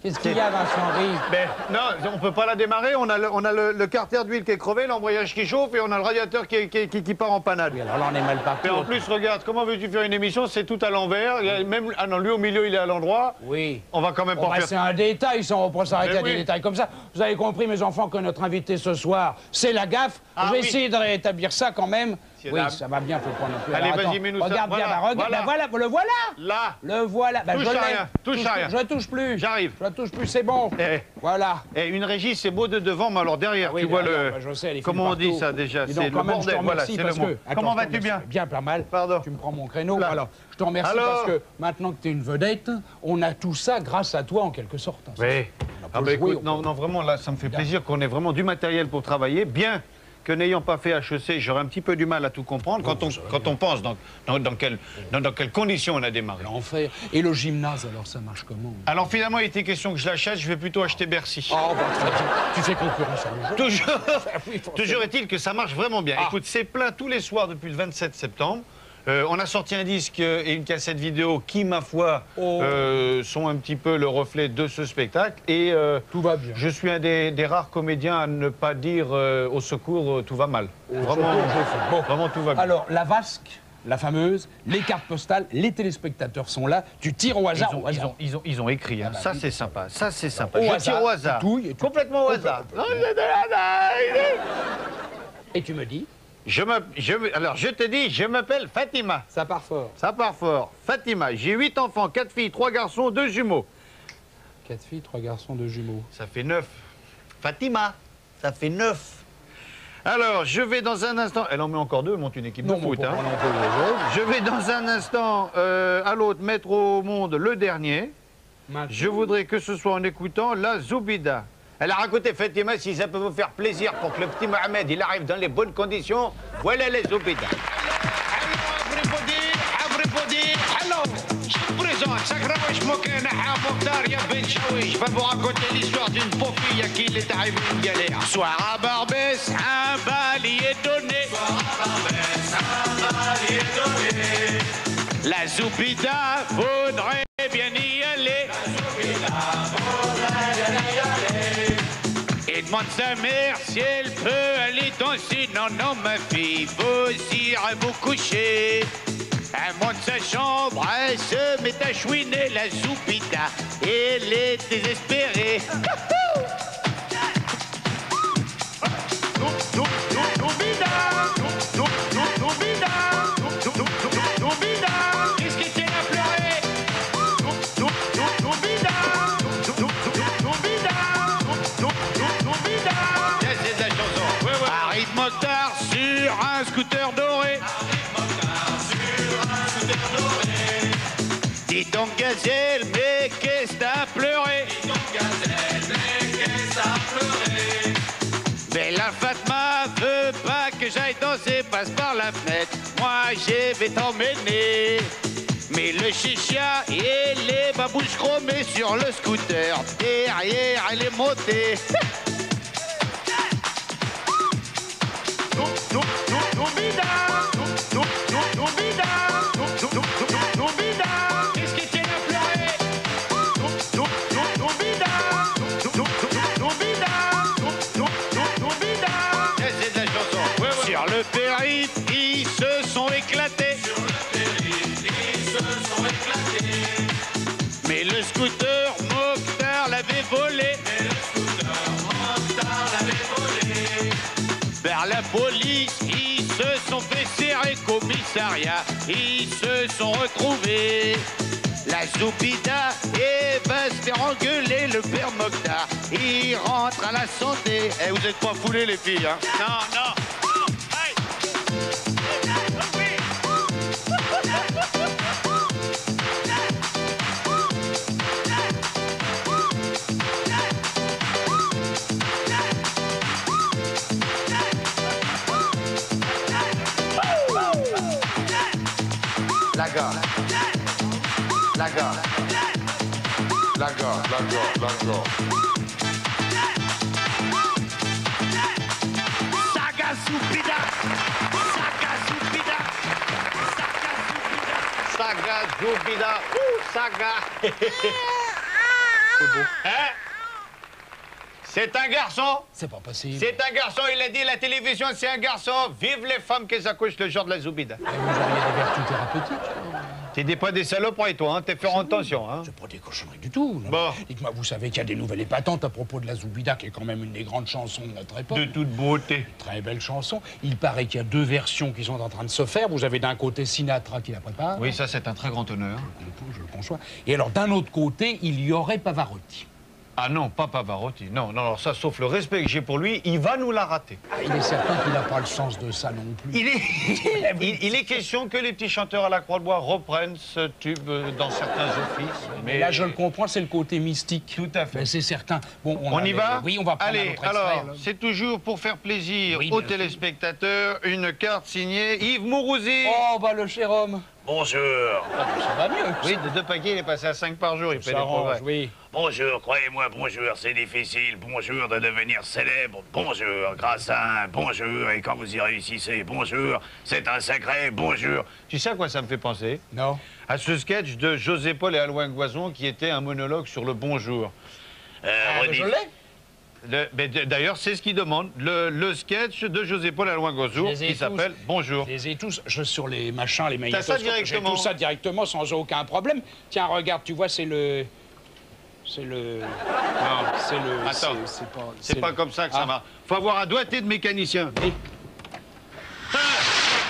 Qu'est-ce qu'il y a, Vincent Rive? Ben, non, on peut pas la démarrer. On a le carter d'huile qui est crevé, l'embrayage qui chauffe et on a le radiateur qui part en panade. Oui, alors là, on est mal parti. Et en plus, regarde, comment veux-tu faire une émission? C'est tout à l'envers. Il y a même, ah non, lui au milieu, il est à l'endroit. Oui. On va quand même pas faire... C'est un détail, ça, on va pas s'arrêter Mais à des oui. détails comme ça. Vous avez compris, mes enfants, que notre invité ce soir, c'est la gaffe. Ah Je vais oui. essayer de rétablir ça quand même. C'est Oui, la- ça va bien, faut pas non plus. Allez, Alors, vas-y, attends, mets-nous ça. regarde bien, Voilà, bah, regarde, voilà. bah, voilà, le voilà. Là. Le voilà. Bah, Touche je à l'ai. rien, touche à rien. Je touche plus. J'arrive. Je touche plus, c'est bon. Eh. Voilà. Et une régie, c'est beau de devant, mais alors derrière, Oui, tu vois derrière, le... bah, je sais, les Comment on films dit partout. ça déjà? Dis C'est donc, le quand même, je te bordel, voilà, remercie c'est le parce mot. que- Attends, Comment je te vas-tu bien? remercie. Bien, pas mal. Pardon. Tu me prends mon créneau. Là. Alors, je te remercie Alors parce que maintenant que tu es une vedette, on a tout ça grâce à toi en quelque sorte. Oui. On Ah peut bah jouer, écoute, on non, peut- non, vraiment, là, ça me fait Bien. plaisir qu'on ait vraiment du matériel pour travailler, bien que n'ayant pas fait HEC, j'aurais un petit peu du mal à tout comprendre quand on pense dans quelles conditions on a démarré. L'enfer. Et le gymnase, alors, ça marche comment? Alors finalement, il était question que je l'achète, je vais plutôt acheter Bercy. Oh, bah, tu fais concurrence sur le jeu. Toujours, Oui, forcément. toujours est-il que ça marche vraiment bien. Ah. Écoute, c'est plein tous les soirs depuis le 27 septembre. On a sorti un disque et une cassette vidéo qui, ma foi, sont un petit peu le reflet de ce spectacle. Et Tout va bien. je suis un des rares comédiens à ne pas dire au secours tout va mal. Vraiment, secours, je fais. Bon. vraiment tout va bien. Alors, la vasque, la fameuse, les cartes postales, les téléspectateurs sont là. Tu tires au hasard. au hasard. Ils ont écrit, hein. bah ça oui. c'est sympa, ça c'est sympa. Au Je hasard, tire au hasard. tu touilles et tu- Complètement au hasard. Et tu me dis, Alors je te dis, je m'appelle Fatima. ça part fort. Ça part fort. Fatima, j'ai 8 enfants, 4 filles, 3 garçons, 2 jumeaux. 4 filles, 3 garçons, 2 jumeaux. Ça fait 9. Fatima, ça fait 9. Alors, je vais dans un instant... Elle en met encore 2, monte une équipe de Non, foot. pour Hein. prendre un peu les autres. Je vais dans un instant à l'autre mettre au monde le dernier. Maintenant. Je voudrais que ce soit en écoutant la Zoubida. Elle a raconté, Fatima, si ça peut vous faire plaisir pour que le petit Mohamed il arrive dans les bonnes conditions, voilà les Zoubida. Hello, je te présente Sagraouech Mokana Mokhtar ya Ben Chaouich. Je vais vous raconter l'histoire d'une pauvre fille à qui il est arrivé une galère. Soir à Barbès, un balier donné. La Zoubida faudrait bien y aller. Et demande sa mère si elle peut aller danser. Non, non, ma fille, vous irez vous coucher. Elle monte sa chambre, elle se met à chouiner la Zoubida. Et elle est désespérée. Qu'est-ce qui tient à pleurer? Ça, c'est la chanson. Arrive Mokhtar sur un scooter doré. Dis donc Gazelle, mais qu'est-ce que t'as pleuré? Mais la Fatma veut pas que j'aille danser, passe par la fenêtre. Moi, je vais t'emmener. Mais le chicha et les babouches chromées sur le scooter, derrière, elle est montée. Qu'est-ce qui tient à pleurer? Ça, c'est de la chanson. Sur le périph', ils se sont éclatés. Mais le scooter, Mokhtar l'avait volé. Vers la police, ils se sont fait serrer, commissariat, ils se sont retrouvés. La Zoubida, va se faire engueuler le père Mokhtar. Il rentre à la santé. Eh, vous êtes pas foulés les filles, hein? Non, non, non, hey. La gare. La gare. La gare, la gare, la gare. Saga Zoubida. Saga Zoubida. Saga Zoubida. Saga Zoubida. Saga. Hein? C'est un garçon. C'est pas possible. C'est un garçon, il a dit, la télévision, c'est un garçon. Vive les femmes qui accouchent le jour de la Zoubida. Et vous auriez des vertus thérapeutiques. T'es pas des saloperies, toi, hein? T'es fait en tension, hein? C'est pas des cochonneries du tout. Non. Bon. Dites-moi, vous savez qu'il y a des nouvelles épatantes à propos de la Zoubida, qui est quand même une des grandes chansons de notre époque. De toute beauté. Très belle chanson. Il paraît qu'il y a 2 versions qui sont en train de se faire. Vous avez d'un côté Sinatra qui la prépare. Oui, ça, c'est un très grand honneur. Je le conçois. Et alors, d'un autre côté, il y aurait Pavarotti. Ah non, pas Pavarotti. Non, non, alors ça, sauf le respect que j'ai pour lui, il va nous la rater. Ah, il est certain qu'il n'a pas le sens de ça non plus. Il est question que les petits chanteurs à la Croix-de-Bois reprennent ce tube dans certains offices. Mais là, je le comprends, c'est le côté mystique. Tout à fait. Mais c'est certain. Bon, On y va? Oui, on va prendre un Allez, autre extrait, alors, là. c'est toujours pour faire plaisir Oui, aux bien sûr. téléspectateurs, une carte signée Yves Mourouzi. Oh, bah, le cher homme. Bonjour. Ah, ça va mieux. Oui, de 2 paquets, il est passé à 5 par jour, il fait des progrès. Oui. Bonjour, croyez-moi, bonjour, c'est difficile. Bonjour de devenir célèbre. Bonjour, grâce à un bonjour. Et quand vous y réussissez, bonjour, c'est un sacré bonjour. Tu sais à quoi ça me fait penser? Non. À ce sketch de José Paul et Alouin Goison qui était un monologue sur le bonjour. Je l'ai. D'ailleurs, c'est ce qu'il demande. Le sketch de José Paul et Alouin Goison Je les ai qui tous. s'appelle Bonjour. Je les ai tous sur les machins, les T'as magnétoscopes. ça directement? J'ai tout ça directement sans aucun problème. Tiens, regarde, tu vois, c'est le... C'est le... Non. C'est le... Attends. C'est pas le- comme ça que ça Ah. marche. Faut avoir un doigté de mécanicien. Et- Ah,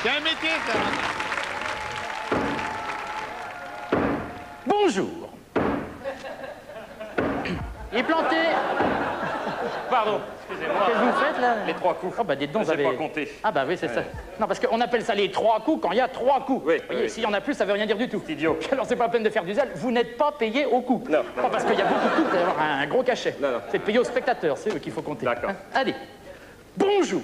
c'est un métier, ça. Bonjour. Il est planté. Pardon, excusez-moi. Qu'est-ce que vous faites là? Les 3 coups. Oh bah dites donc, vous J'ai avez... pas compté. Ah bah oui, c'est ça. Non, parce qu'on appelle ça les 3 coups quand il y a 3 coups. Oui, Vous voyez, oui. s'il y en a plus, ça veut rien dire du tout. C'est idiot. Alors c'est pas la peine de faire du zèle, vous n'êtes pas payé au coup. Non, non. Pas parce qu'il y a beaucoup de coups, vous allez avoir un gros cachet. Non, non. C'est payé aux spectateurs, c'est eux qu'il faut compter. D'accord. Hein? Allez. Bonjour.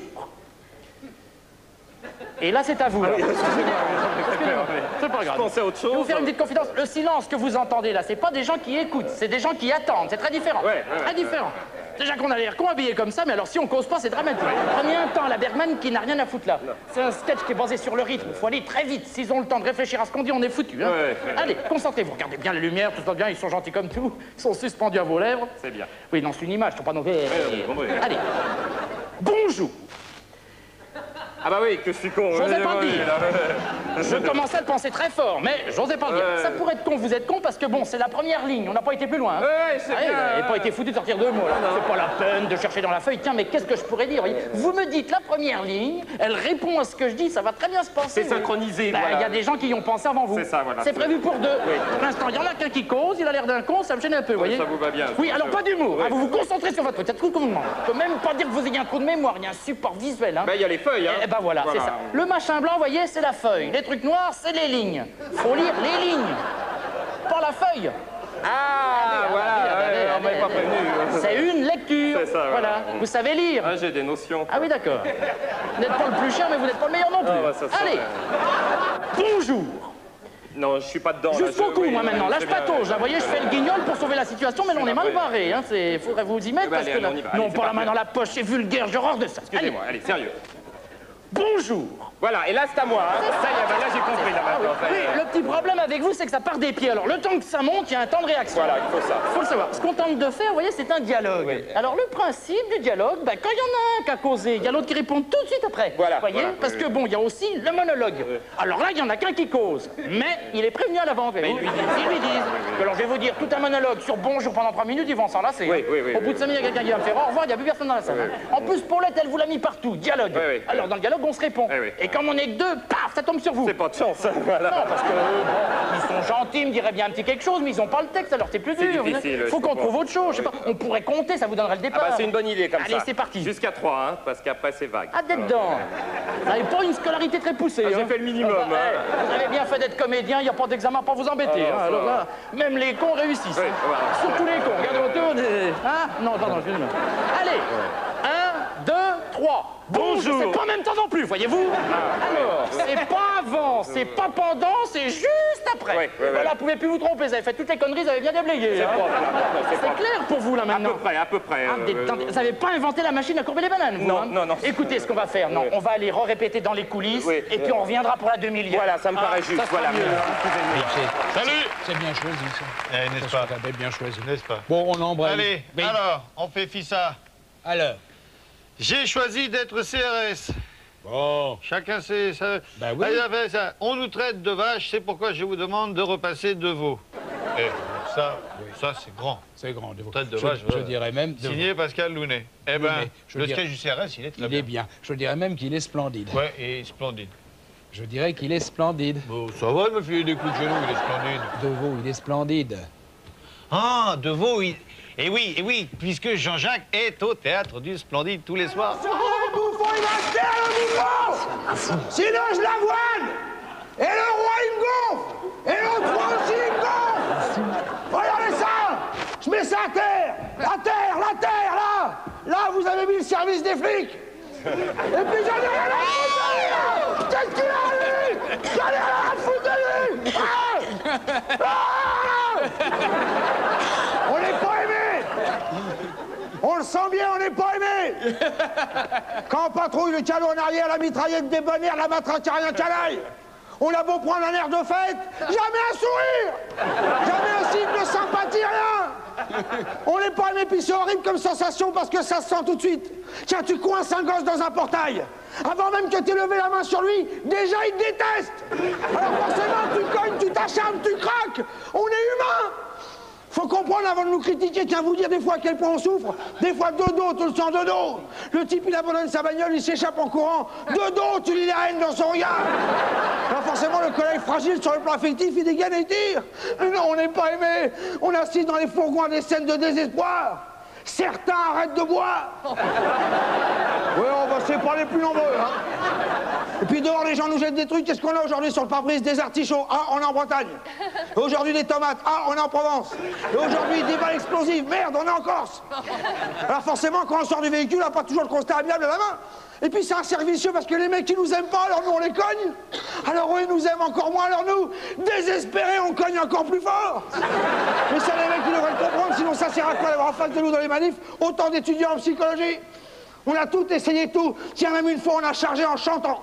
Et là, c'est à vous. là. Excusez-moi, c'est pas grave. Je pensais à autre Je vais vous chose. faire une petite confidence. Le silence que vous entendez là, c'est pas des gens qui écoutent, c'est des gens qui attendent. C'est très différent. Ouais, Très différent. Déjà qu'on a l'air con habillé comme ça, mais alors si on cause pas, c'est dramatique. Prenez un temps à la Bergman qui n'a rien à foutre là. C'est un sketch qui est basé sur le rythme. Il faut aller très vite. S'ils ont le temps de réfléchir à ce qu'on dit, on est foutu. Hein. Ouais. Allez, concentrez-vous. Regardez bien la lumière, tout va bien. Ils sont gentils comme tout. Ils sont suspendus à vos lèvres. C'est bien. Oui, non, c'est une image. Faut pas nous faire. j'ai compris. Allez. Bonjour. Ah bah oui, que je suis con. J'osais Oui, pas oui, le dire. là, Je commençais à le penser très fort, mais j'osais pas le dire. Ouais. Ça pourrait être con, vous êtes con, parce que bon, c'est la première ligne, on n'a pas été plus loin. Hein. Ouais, c'est Allez, bien. vous n'avez pas été foutu de sortir 2 mots, là. C'est pas la peine de chercher dans la feuille. Tiens, mais qu'est-ce que je pourrais dire, voyez? Vous me dites la première ligne, elle répond à ce que je dis, ça va très bien se passer. C'est synchronisé, Bah, voilà. il y a des gens qui y ont pensé avant vous. C'est ça, voilà. C'est prévu pour 2. Oui. Pour l'instant, il y en a qu'un qui cause, il a l'air d'un con, ça me gêne un peu, vous voyez? ça vous va bien. Oui, alors pas d'humour, Oui. hein, vous vous concentrez sur votre truc, c'est tout ce qu'on vous demande. Je peux même pas dire que vous ayez un trou de mémoire, il y a un support visuel, hein. Bah, il y a les feuilles, hein. Eh ben voilà, c'est ça. Le machin blanc, vous voyez, c'est la feuille. Les trucs noirs, c'est les lignes. Faut lire les lignes, pas la feuille. Ah, voilà, ouais, on m'avait pas prévenu. C'est une lecture. C'est ça, voilà. Vous savez lire. Ah, j'ai des notions. Ah oui, d'accord. Vous n'êtes pas le plus cher, mais vous n'êtes pas le meilleur non plus. Ah, bah, ça sent, Allez. Bonjour. Non, je suis pas dedans. là, Jusqu'au je- cou, oui, moi, oui, maintenant. Là, c'est je bien. patauge. Là, vous voyez, je fais le guignol pour sauver la situation, mais là, on est mal Ouais. barré. Hein. Faudrait vous y mettre, Eh ben, parce allez, que là... on y va. Non, Allez, c'est pas la main parfait. dans la poche, c'est vulgaire, j'ai horreur de ça. Allez. Excusez-moi, allez, sérieux. Bonjour. Voilà, et là, c'est à moi. Hein. Ça y est, bah, là, j'ai compris, là, maintenant. ça y Oui, est. le petit problème avec vous, c'est que ça part des pieds. Alors, le temps que ça monte, il y a un temps de réaction. Voilà, il faut ça. Faut le savoir. Ce qu'on tente de faire, vous voyez, c'est un dialogue. Oui. Alors, le principe du dialogue, ben, quand il y en a un qui a causé, il y a l'autre qui répond tout de suite après. Voilà, Vous voyez voilà, parce oui, que, oui. bon, il y a aussi le monologue. Alors là, il y en a qu'un qui cause. Mais il est prévenu à l'avant. Mais ils lui disent. Ils lui disent. Alors, je vais vous dire, tout un monologue sur bonjour pendant 3 minutes, ils vont s'en lasser. Oui, hein. oui, oui, Au bout de 5 minutes, il y a quelqu'un qui va me faire au revoir, il n'y a plus personne dans la salle. hein. En plus, Paulette, elle vous l'a mis partout. Dialogue. Oui, oui. Alors, dans le dialogue, on se répond. Oui, oui. Et comme on est que 2, paf, ça tombe sur vous. C'est pas de chance, hein, voilà. Non, parce que bon, ils sont gentils, me diraient bien un petit quelque chose, mais ils ont pas le texte, alors c'est plus C'est dur. difficile, Faut je qu'on comprends. trouve autre chose, je sais pas. On pourrait compter, ça vous donnerait le Ah départ. bah, c'est une bonne idée, comme ça. Allez, c'est parti. Jusqu'à 3, hein, parce qu'après, c'est vague. Ah, d'être dedans. Vous n'avez pas une scolarité très poussée. Ah, j'ai hein. fait le minimum, Ah, bah, hein. Vous avez bien fait d'être comédien, il n'y a pas d'examen pour vous embêter. Ah, hein. ça Alors va. là, même les cons réussissent. Oui, voilà. Surtout les cons. Regardez autour des... Ah, non, pardon, excusez-moi. Allez, 1, 2, 3. Bonjour. C'est pas en même temps non plus, voyez-vous. Alors, c'est pas avant, c'est pas pendant, c'est juste après. Oui, oui, oui. Voilà, vous pouvez plus vous tromper, vous avez fait toutes les conneries, vous avez bien déblayé. C'est hein. propre, là. C'est clair pour vous, là, maintenant. À peu près. Ah, vous n'avez pas inventé la machine à courber les bananes, vous, Non, hein. non. Écoutez, ce qu'on va faire, non, Oui. on va aller répéter dans les coulisses, Oui. et puis on reviendra pour la 2000e. Voilà, ça me paraît juste. Ça sera Voilà. mieux, hein. Salut. C'est bien choisi, ça. Eh, n'est-ce pas? T'avais bien choisi. N'est-ce pas? Bon, on embraye. Allez, Oui. alors, on fait fissa. Alors. J'ai choisi d'être CRS. Bon. Chacun sait ça. Ben oui. Allez, ça. On nous traite de vaches, c'est pourquoi je vous demande de repasser de veau. Eh, ça, ça c'est grand. C'est grand, de vous. Traite de Je- vache, je voilà. dirais même... de Signé Pascal Lounet. Eh ben, Lounet, je le dirais- sketch du CRS, il est très Il bien. est bien. Je dirais même qu'il est splendide. Ouais, et splendide. Je dirais qu'il est splendide. Bon, ça va de me filer des coups de genoux, il est splendide. De veau, il est splendide. Ah, de veau, il... Et oui, puisque Jean-Jacques est au théâtre du Splendide tous les soirs. Le bouffon, il va se taire, le bouffon! Sinon, je l'avoine! Et le roi, il me gonfle! Et l'autre roi aussi, il me gonfle! Regardez ça! Je mets ça à terre! La terre, là! Là, vous avez mis le service des flics! Et puis, j'en ai rien à foutre de lui, là! Qu'est-ce qu'il a, lui? J'en ai rien à foutre de lui! On n'est pas aimé! On le sent bien, on n'est pas aimé! Quand on patrouille le calot en arrière, la mitraillette débonnaire, la matraque à rien canaille! On a beau prendre un air de fête, jamais un sourire! Jamais un signe de sympathie, rien! On n'est pas aimé, puis c'est horrible comme sensation parce que ça se sent tout de suite. Tiens, tu coinces un gosse dans un portail. Avant même que tu aies levé la main sur lui, déjà il te déteste! Alors forcément, tu cognes, tu t'acharnes, tu craques! On est humain! Faut comprendre avant de nous critiquer, tiens, vous dire des fois à quel point on souffre. Des fois, de dos, tu le sens de dos. Le type, il abandonne sa bagnole, il s'échappe en courant. De dos, tu lis la haine dans son regard. Alors forcément, le collègue fragile sur le plan affectif, il dégaine et il tire. Mais non, on n'est pas aimé. On assiste dans les fourgons à des scènes de désespoir. Certains arrêtent de boire. Oui, c'est pas les plus nombreux, hein. Et puis dehors, les gens nous jettent des trucs. Qu'est-ce qu'on a aujourd'hui sur le pare-brise? Des artichauts. Ah, on est en Bretagne. Et aujourd'hui, des tomates. Ah, on est en Provence. Et aujourd'hui, des balles explosives. Merde, on est en Corse. Alors forcément, quand on sort du véhicule, on n'a pas toujours le constat amiable à la main. Et puis c'est un servicieux parce que les mecs, ils nous aiment pas, alors nous, on les cogne. Alors eux, ils nous aiment encore moins, alors nous, désespérés, on cogne encore plus fort. Mais ça, les mecs, ils devraient le comprendre, sinon ça sert à quoi d'avoir en face de nous dans les manifs autant d'étudiants en psychologie? On a tout essayé, tout. Tiens, même une fois, on a chargé en chantant.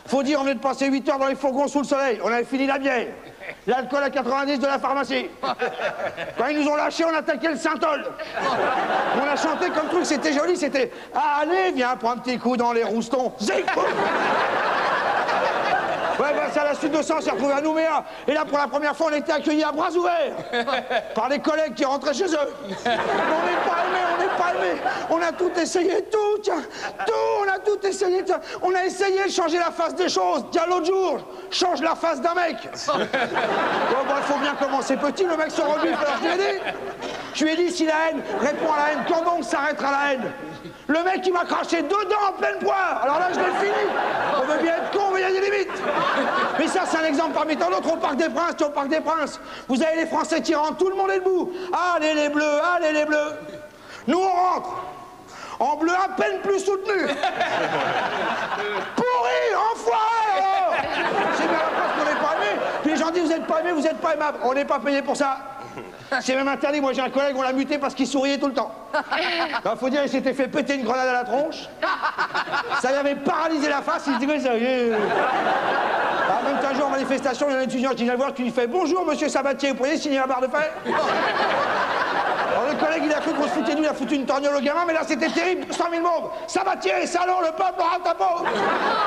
Faut dire, on venait de passer 8 heures dans les fourgons sous le soleil. On avait fini la bière. L'alcool à 90 de la pharmacie. Quand ils nous ont lâchés, on attaquait le Saint-Ol. On a chanté comme truc, c'était joli, c'était « Allez, viens, prends un petit coup dans les roustons. » Ouais, ben c'est à la suite de ça, on s'est retrouvé à Nouméa. Et là, pour la première fois, on était accueillis à bras ouverts par les collègues qui rentraient chez eux. On n'est pas aimés, on n'est pas aimés. On a tout essayé, tout, tiens, tout, on a tout essayé. Tiens. On a essayé de changer la face des choses. Tiens, l'autre jour, change la face d'un mec. Bon, ben, il faut bien commencer petit, le mec se rebuffe. Alors je lui ai dit, si la haine répond à la haine, quand donc s'arrêtera la haine? Le mec, il m'a craché dedans en pleine poire. Alors là, je l'ai fini. On veut bien être con, mais il y a des limites. Mais ça, c'est un exemple parmi tant d'autres. Au Parc des Princes, au Parc des Princes, vous avez les Français qui rentrent, tout le monde est debout. Allez les bleus, allez les bleus. Nous, on rentre. En bleu à peine plus soutenu. Pourri, enfoiré, alors. C'est bien la preuve qu'on n'est pas aimé. Puis les gens disent, vous n'êtes pas aimé, vous n'êtes pas aimable. On n'est pas payé pour ça. C'est même interdit. Moi, j'ai un collègue, on l'a muté parce qu'il souriait tout le temps. Il faut dire, il s'était fait péter une grenade à la tronche. Ça lui avait paralysé la face. Il se dit, mais ça y est. Alors, même qu'un jour, en manifestation, il y a un étudiant qui vient le voir, qui lui fait « Bonjour, monsieur Sabatier, vous pourriez signer la barre de fer ?» Alors, le collègue, il a cru qu'on se foutait de lui, il a foutu une torgnole au gamin, mais là, c'était terrible, 100 000 membres. « Sabatier, salaud, le peuple aura ta peau !»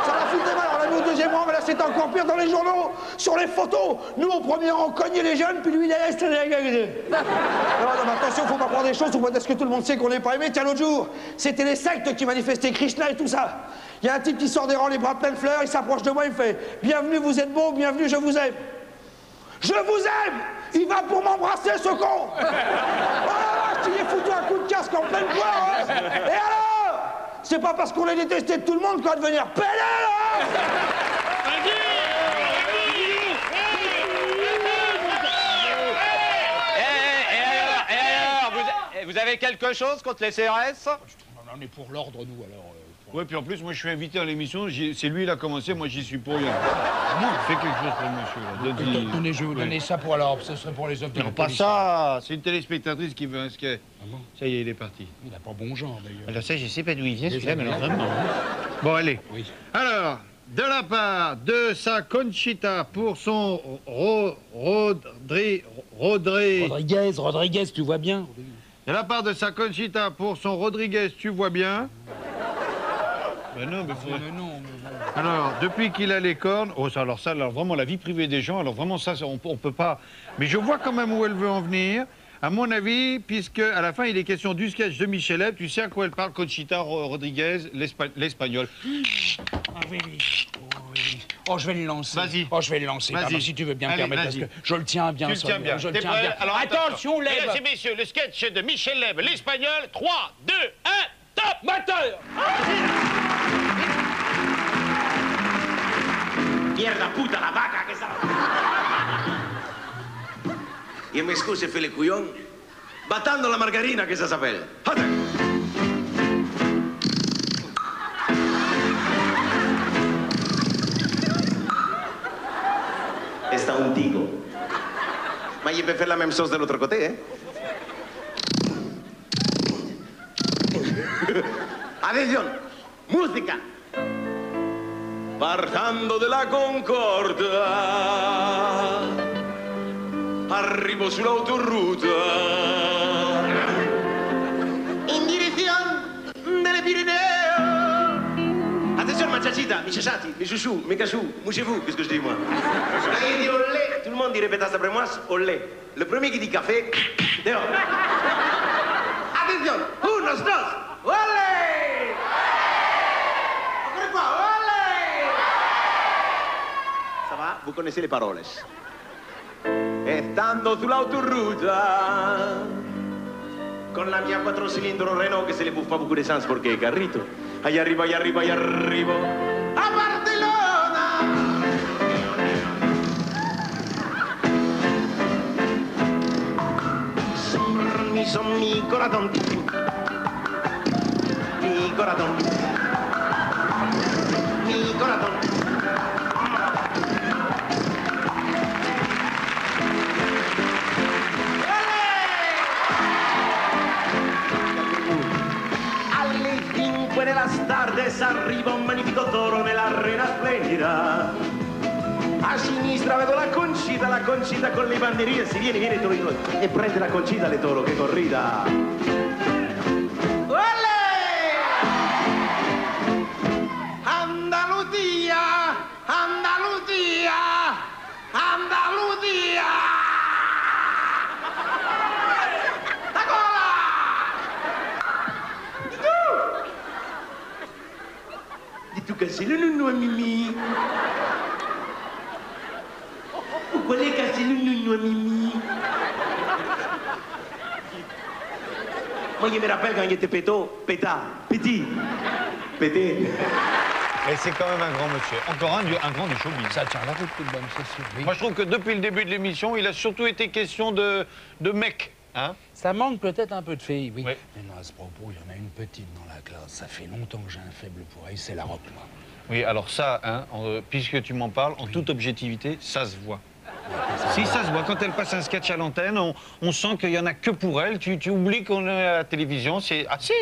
Ça l'a foutu mal. Alors, on l'a mis au deuxième rang, mais là, c'était encore pire dans les journaux, sur les photos. Nous, au premier rang, on cognait les jeunes, puis lui, il est resté. Non, mais attention, faut pas prendre des choses ou est-ce que tout le monde sait qu'on n'est pas aimé. Tiens, l'autre jour, c'était les sectes qui manifestaient, Krishna et tout ça. Il y a un type qui sort des rangs, les bras pleins de fleurs, il s'approche de moi, il me fait « Bienvenue, vous êtes beau, bienvenue, je vous aime. » Je vous aime. Il va pour m'embrasser, ce con. Oh là là, je t'y ai foutu un coup de casque en pleine poire, hein. Et alors? C'est pas parce qu'on est détesté de tout le monde qu'on va devenir pélé, là. Vous avez quelque chose contre les CRS? On en est pour l'ordre, nous, alors. Ouais, puis en plus, moi, je suis invité à l'émission. C'est lui, il a commencé, moi, j'y suis pour rien. Fais quelque chose pour le monsieur, là. Tenez, je vais vous donner ça pour alors, ce serait pour les œuvres de Non, la pas police. ça. C'est une téléspectatrice qui veut un sketch. Ah bon? Ça y est, il est parti. Il a pas bon genre, d'ailleurs. Alors ça, je sais pas d'où il vient, celui-là, mais alors vraiment. Bon, allez. Oui. Alors, de la part de sa Conchita pour son Rodriguez, Rodriguez, tu vois bien. de la part de sa Conchita pour son Rodriguez, tu vois bien. Ben non, mais faudrait... Mais non, mais bon. Alors, depuis qu'il a les cornes... Oh, ça, alors vraiment, la vie privée des gens, alors vraiment, ça, on peut pas... Mais je vois quand même où elle veut en venir. À mon avis, puisque à la fin, il est question du sketch de Michel Leb, tu sais à quoi elle parle, Conchita Rodriguez, l'espagnol. Ah oui, oui. Oh, oui. Oh, je vais le lancer. Vas-y. Oh, je vais le lancer. Vas-y. Pardon, si tu veux bien me Allez, permettre, parce vas-y. que je le tiens bien. Tu le tiens bien. Je le T'es tiens prêt? bien. Alors, attention, Leb. Mesdames et messieurs, le sketch de Michel Leb, l'espagnol. 3, 2, 1, top! Moteur. Mierda puta, la vaca que está. Y me excuse, Felicullón, batando la margarina que se sapel. Está un tigo. Ma je peux faire la même chose de l'autre côté, hein? Atención, música. Partando de la Concordia, arrivo sull'autoruta, in direzione delle Pirenee. Attention, ma chachita, mi chachati, mi chouchou, mi cachou, mouchez-vous, qu'est-ce que je dis moi? Quand il dit olé, tout le monde dit répétez après moi, olé. Le premier qui dit café, dehors. Attention, unos, dos, olé! Encore quoi, olé! Ça va? Vous connaissez les paroles. Estando sull'autoruta, con la mia 4 cilindro Renault che se le buffa beaucoup d'essence perché è carrito. Allá arriba, allá arriba, allá arriba, a Barcelona! Mi corazón, mi corazón, mi corazón. Alle 5 della tardes arriva un magnifico toro nell'arena splendida. A sinistra vedo la Conchita con le banderine. Si viene Torino e prende la Conchita le toro, che corrida. Olè! Andalusia! Andalusia! Andalusia! La cola! Di tu che sei nonno a Mimì? Qual est cassé le nonno à Mimi? Moi, je me rappelle quand il était petit. Et c'est quand même un grand monsieur. Encore un grand du showbiz. Ça tient la route, tout de bonne, c'est sûr. Oui. Moi, je trouve que depuis le début de l'émission, il a surtout été question de mec. Hein? Ça manque peut-être un peu de filles, oui. Oui. Mais non, à ce propos, il y en a une petite dans la classe. Ça fait longtemps que j'ai un faible pour elle, c'est la rock, moi. Oui, alors ça, hein, puisque tu m'en parles, en toute objectivité, ça se voit. Si, ça se voit. Quand elle passe un sketch à l'antenne, on sent qu'il n'y en a que pour elle. Tu oublies qu'on est à la télévision. C'est... Ah, si.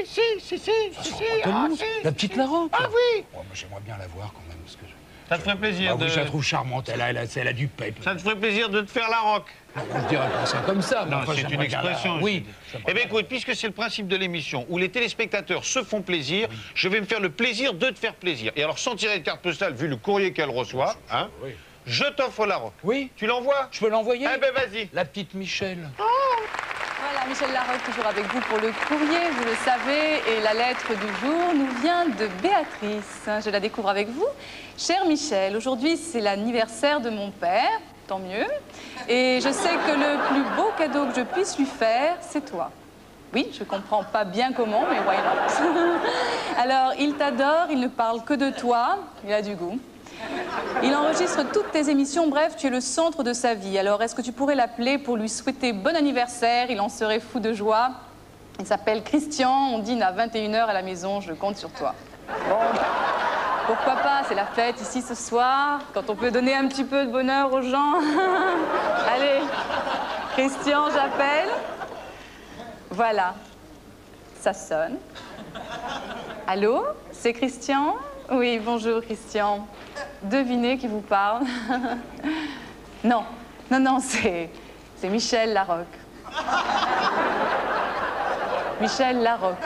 La petite Larocque. Ah oui. Oh, moi, j'aimerais bien la voir quand même, parce que... Ça te ferait plaisir Ah, de... oui, je la trouve charmante, elle a du pep. Ça te ferait plaisir de te faire la rock. Je dirais pas ça comme ça. mais Non, enfin, c'est une j'aimerais bien expression. Oui. Eh bien, écoute, puisque c'est le principe de l'émission, où les téléspectateurs se font plaisir, je vais me faire le plaisir de te faire plaisir. Et alors, sans tirer de carte postale, vu le courrier qu'elle reçoit, hein, Oui. je t'offre la rock. Oui. Tu l'envoies? Je peux l'envoyer? Eh ben, vas-y. La petite Michel. Voilà, Michel Larocque, toujours avec vous pour le courrier, vous le savez, et la lettre du jour nous vient de Béatrice. Je la découvre avec vous. Cher Michel, aujourd'hui c'est l'anniversaire de mon père, tant mieux, et je sais que le plus beau cadeau que je puisse lui faire, c'est toi. Oui, je comprends pas bien comment, mais why not? Alors, il t'adore, il ne parle que de toi, il a du goût. Il enregistre toutes tes émissions, bref, tu es le centre de sa vie. Alors, est-ce que tu pourrais l'appeler pour lui souhaiter bon anniversaire? Il en serait fou de joie. Il s'appelle Christian, on dîne à 21h à la maison, je compte sur toi. Bon, pourquoi pas, c'est la fête ici ce soir, quand on peut donner un petit peu de bonheur aux gens. Allez, Christian, j'appelle. Voilà, ça sonne. Allô, c'est Christian? Oui, bonjour Christian. Devinez qui vous parle. Non, non, non, c'est Michel Larocque. Michel Larocque.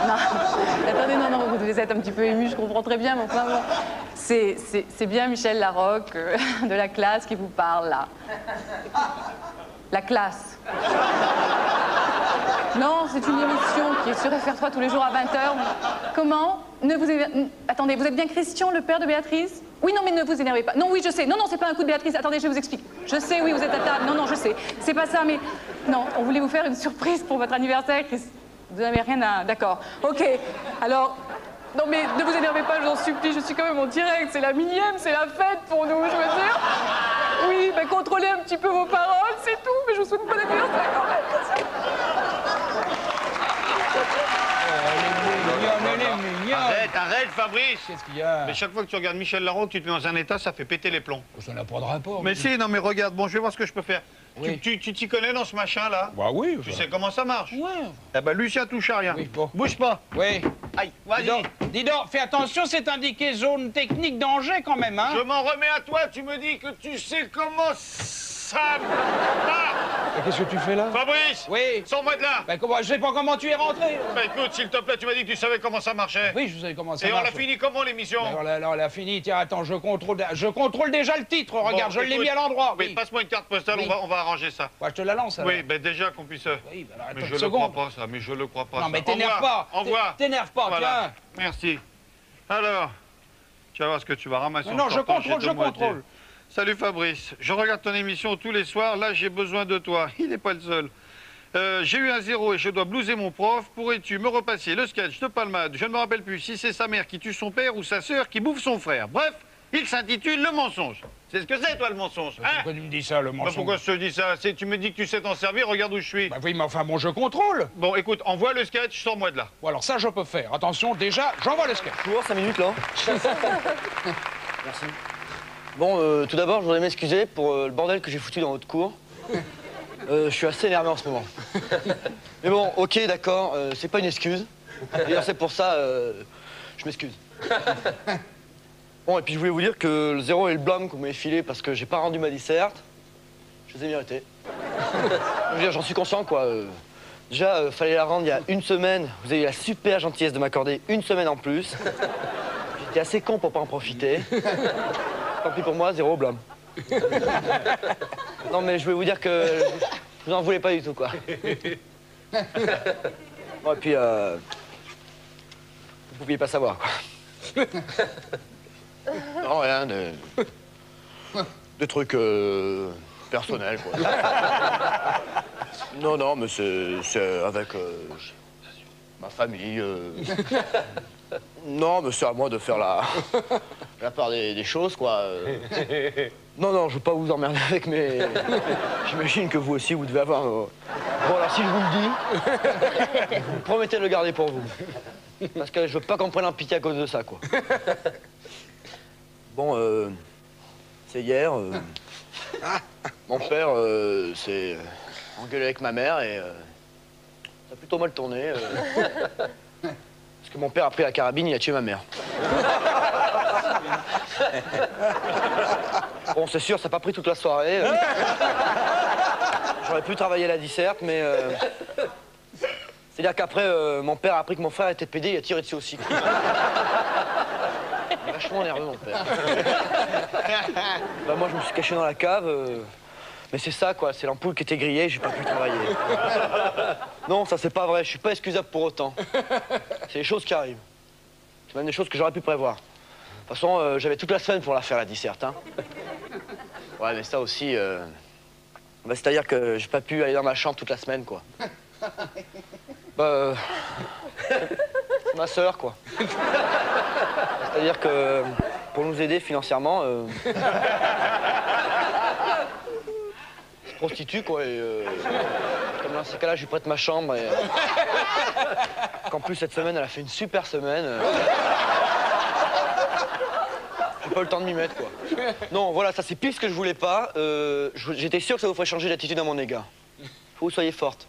Non, attendez, non, non, vous êtes un petit peu ému, je comprends très bien, mais enfin bon. C'est bien Michel Larocque, de la classe, qui vous parle, là. La classe. Non, c'est une émission qui est sur FR3 tous les jours à 20h. Comment? Attendez, vous êtes bien Christian, le père de Béatrice? Oui, non, mais ne vous énervez pas. Non, oui, je sais. Non, non, c'est pas un coup de Béatrice. Attendez, je vous explique. Je sais, oui, vous êtes à table. Non, non, je sais. C'est pas ça, mais... Non, on voulait vous faire une surprise pour votre anniversaire, Chris. Vous n'avez rien à... D'accord. OK. Alors... Non, mais ne vous énervez pas, je vous en supplie. Je suis quand même en direct. C'est la millième, c'est la fête pour nous, je veux dire. Oui, ben contrôlez un petit peu vos paroles, c'est tout. Mais je vous souhaite bon anniversaire quand même. Arrête, Fabrice. Qu'est-ce qu'il y a? Mais chaque fois que tu regardes Michel Larocque, tu te mets dans un état, ça fait péter les plombs. Ça n'a pas de rapport. Mais si, non, mais regarde, bon, je vais voir ce que je peux faire. Oui. Tu t'y connais dans ce machin-là? Bah oui. Tu sais comment ça marche? Ouais. Eh ben, Lucien touche à rien. Oui, bon. Bouge pas. Oui. Aïe, vas-y. Dis donc, fais attention, c'est indiqué zone technique danger quand même, hein? Je m'en remets à toi, tu me dis que tu sais comment ça marche. Qu'est-ce que tu fais là? Fabrice! Oui. Sors-moi de là! Ben, je sais pas comment tu es rentré. Bah écoute, s'il te plaît, tu m'as dit que tu savais comment ça marchait. Oui, je savais comment ça Et marche. on l'a fini comment l'émission? Ben, on l'a fini. Tiens, attends, je contrôle déjà le titre. Regarde, Bon, je l'ai écoute, mis à l'endroit. Oui, passe-moi une carte postale, Oui. on va arranger ça. Ouais, je te la lance, alors. Oui, ben déjà qu'on puisse... Oui, ben alors, attends mais je une le seconde. crois pas, ça, mais je le crois pas. Non, ça. mais t'énerve pas. Envoie. T'énerve pas, Voilà. Merci. Alors, tu vas voir ce que tu vas ramasser. Non, en je sortant, contrôle, j'ai je deux mois à te dire. contrôle. Salut Fabrice, je regarde ton émission tous les soirs, là j'ai besoin de toi, il n'est pas le seul. J'ai eu un 0 et je dois blouser mon prof, pourrais-tu me repasser le sketch de Palmade? Je ne me rappelle plus si c'est sa mère qui tue son père ou sa sœur qui bouffe son frère. Bref, il s'intitule Le mensonge. C'est ce que c'est toi le mensonge, hein? Pourquoi tu me dis ça, le mensonge? Bah, pourquoi je te dis ça? Tu me dis que tu sais t'en servir, regarde où je suis. Bah oui, mais enfin bon, je contrôle. Bon, écoute, envoie le sketch, sors-moi de là. Bon, alors ça, je peux faire. Attention, déjà, j'envoie le sketch. Toujours 5 minutes là. Merci. Bon, tout d'abord, je voudrais m'excuser pour le bordel que j'ai foutu dans votre cours. Je suis assez énervé en ce moment. Mais bon, ok, d'accord, c'est pas une excuse. D'ailleurs, c'est pour ça, je m'excuse. Bon, et puis je voulais vous dire que le 0 et le blâme que vous m'avez filé parce que j'ai pas rendu ma disserte, je les ai mérités. Je veux dire, j'en suis conscient, quoi. Déjà, fallait la rendre il y a une semaine. Vous avez eu la super gentillesse de m'accorder une semaine en plus. J'étais assez con pour pas en profiter. Tant pis pour moi, 0 blâme. Non, mais je voulais vous dire que je vous en voulais pas du tout, quoi. Bon, et puis, vous pouviez pas savoir, quoi. Non, rien, des trucs personnels, quoi. Non, non, mais c'est avec ma famille. Non, mais c'est à moi de faire la part des choses, quoi. Non, non, je veux pas vous emmerder avec, mais j'imagine que vous aussi, vous devez avoir... Bon, alors si je vous le dis, vous me promettez de le garder pour vous. Parce que je veux pas qu'on prenne en pitié à cause de ça, quoi. Bon, c'est hier. Mon père s'est engueulé avec ma mère et ça a plutôt mal tourné. Parce que mon père a pris la carabine, il a tué ma mère. Bon, c'est sûr, ça n'a pas pris toute la soirée. J'aurais pu travailler la disserte, mais... C'est-à-dire qu'après, mon père a appris que mon frère était pédé, il a tiré dessus aussi. Il est vachement nerveux, mon père. Bah, moi, je me suis caché dans la cave. Mais c'est ça, quoi. C'est l'ampoule qui était grillée, j'ai pas pu travailler. Non, ça, c'est pas vrai. Je suis pas excusable pour autant. C'est des choses qui arrivent. C'est même des choses que j'aurais pu prévoir. De toute façon, j'avais toute la semaine pour la faire, la disserte, hein. Ouais, mais ça aussi... Bah, c'est-à-dire que j'ai pas pu aller dans ma chambre toute la semaine, quoi. Bah... c'est ma sœur, quoi. C'est-à-dire que pour nous aider financièrement, se prostitue, quoi, et comme dans ces cas-là, je lui prête ma chambre et... Qu'en plus, cette semaine, elle a fait une super semaine. J'ai pas eu le temps de m'y mettre, quoi. Non, voilà, ça c'est pire ce que je voulais pas. J'étais sûr que ça vous ferait changer d'attitude à mon égard. Faut que vous soyez forte.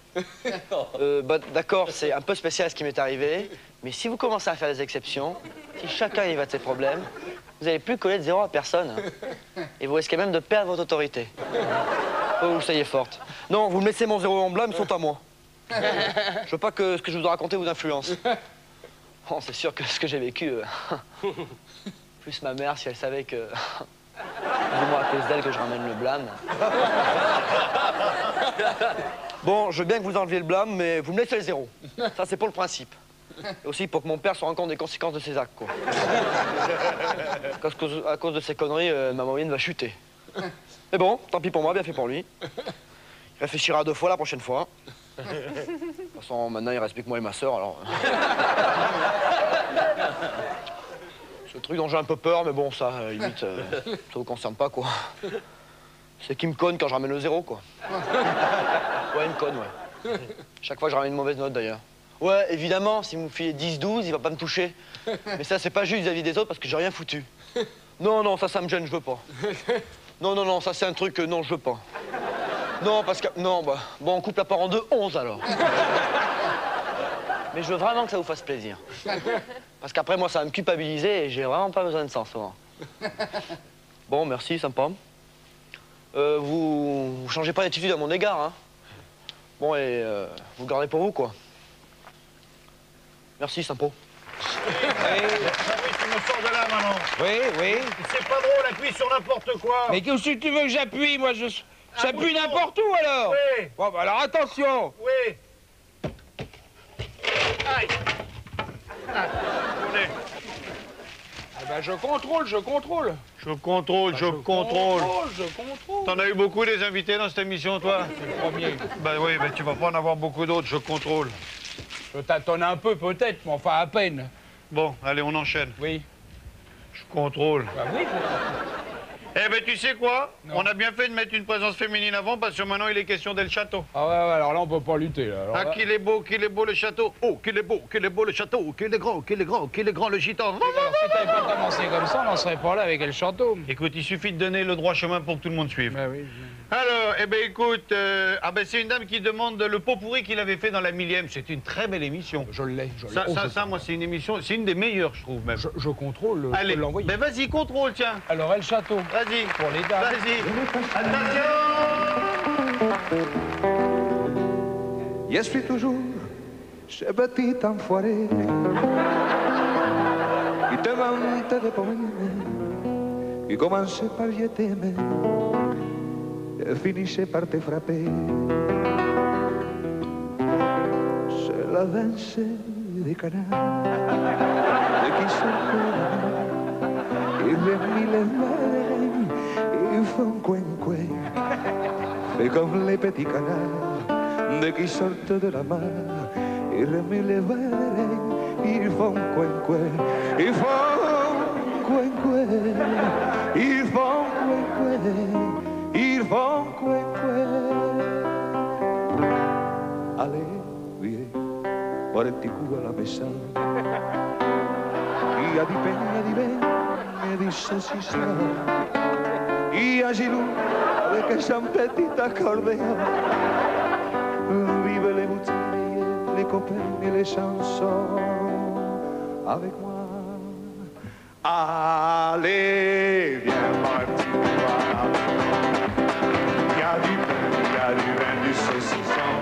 D'accord, c'est un peu spécial ce qui m'est arrivé, mais si vous commencez à faire des exceptions, si chacun y va de ses problèmes, vous n'allez plus coller de zéro à personne. Hein. Et vous risquez même de perdre votre autorité. Faut que vous soyez forte. Non, vous me laissez mon zéro en blanc, ils sont à moi. Je veux pas que ce que je vous dois raconter vous influence. Bon, c'est sûr que ce que j'ai vécu... plus ma mère, si elle savait que... C'est moi à cause d'elle que je ramène le blâme. Bon, je veux bien que vous enleviez le blâme, mais vous me laissez le zéro. Ça, c'est pour le principe. Et aussi pour que mon père se rende compte des conséquences de ses actes, quoi. Parce que, à cause de ces conneries, ma moyenne va chuter. Mais bon, tant pis pour moi, bien fait pour lui. Il réfléchira 2 fois la prochaine fois. De toute façon, maintenant, il reste plus que moi et ma sœur, alors... C'est le truc dont j'ai un peu peur, mais bon, ça, limite, ça vous concerne pas, quoi. C'est qu'il me conne quand je ramène le zéro, quoi. Ouais, il me conne, ouais. Chaque fois, je ramène une mauvaise note, d'ailleurs. Ouais, évidemment, si vous me filez 10-12, il va pas me toucher. Mais ça, c'est pas juste vis-à-vis des autres, parce que j'ai rien foutu. Non, non, ça me gêne, je veux pas. Non, non, non, ça, c'est un truc que, non, je veux pas. Non, parce que... Non, bah... Bon, on coupe la part en 2, 11, alors. Mais je veux vraiment que ça vous fasse plaisir. Parce qu'après, moi, ça va me culpabiliser et j'ai vraiment pas besoin de ça en ce moment. Bon, merci, sympa. Vous changez pas d'attitude à mon égard, hein. Bon, et vous le gardez pour vous, quoi. Merci, sympa. Oui, tu me sors de là, maman. Oui, oui. C'est pas drôle, appuie sur n'importe quoi. Mais qu'est-ce que tu veux que j'appuie, moi j'appuie n'importe où, alors. Oui. Bon, bah alors, attention. Oui. Aïe. Ah, attendez. Eh ben, je contrôle. Je contrôle. T'en as eu beaucoup des invités dans cette émission, toi? C'est le premier. Ben oui, mais tu vas pas en avoir beaucoup d'autres, je contrôle. Je tâtonne un peu, peut-être, mais enfin à peine. Bon, allez, on enchaîne. Oui. Je contrôle. Bah oui, Eh ben, tu sais quoi? Non. On a bien fait de mettre une présence féminine avant, parce que maintenant, il est question d'El Château. Ah ouais, alors là, on peut pas lutter, là. Alors Ah, là... qu'il est beau le château. Oh, qu'il est beau le château. Qu'il est grand le gitan. Alors, si t'avais pas commencé comme ça, on n'en serait pas là avec El Château. Écoute, il suffit de donner le droit chemin pour que tout le monde suive. Bah oui. Alors, eh ben écoute, c'est une dame qui demande le pot pourri qu'il avait fait dans la 1000e. C'est une très belle émission. Je l'ai. Ça, moi, c'est une émission, c'est une des meilleures, je trouve même. Je contrôle, je Allez, peux l'envoyer. ben vas-y, contrôle, tiens. Alors, El Château. Vas-y. Pour les dames. Vas-y. Attention. Je suis toujours ce petit enfoiré qui te vante de poèmes, qui commençait par je t'aimais et finissait par te frapper. C'est la danse des canards de qui se et les mille marins ils font coin. Et comme les petits canards de qui sortent de la mer, ils remuent les verres, ils font coin, ils font coin, ils font coin, ils font coin. Allez, viens, por el ticu a la mesa. Y a di ben, me dice si sa. Y a Gilou, avec un petit accordéon. Vive les bouteilles, les copains et les chansons avec moi. Allez, viens partir voir. Il y a du vin, du saucisson.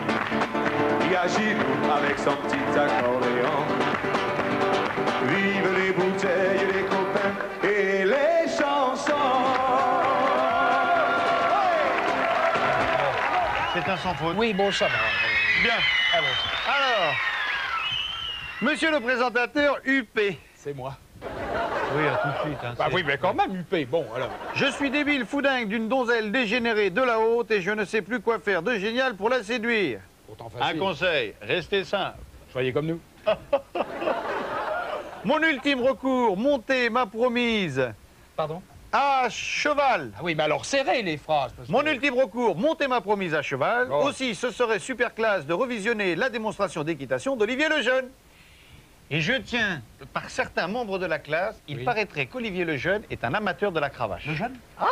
Il y a Gilou avec son petit accordéon. Vive les bouteilles, les copains et les chansons. C'est un sans faute. Oui, bon, ça va. Bien. Alors, monsieur le présentateur UP. C'est moi. Oui, à tout de suite. Hein, Bah oui, mais quand même, UP. Bon, alors. Je suis débile foudingue d'une donzelle dégénérée de la haute et je ne sais plus quoi faire de génial pour la séduire. Pourtant Un facile. conseil, restez simple. Soyez comme nous. Mon ultime recours, montez ma promise. Pardon? À cheval. Ah oui, mais alors serrez les phrases. Parce Mon que... ultime recours, monter ma promise à cheval. Oh. Aussi, ce serait super classe de revisionner la démonstration d'équitation d'Olivier Lejeune. Et je tiens, par certains membres de la classe, il paraîtrait qu'Olivier Lejeune est un amateur de la cravache. Lejeune? Ah,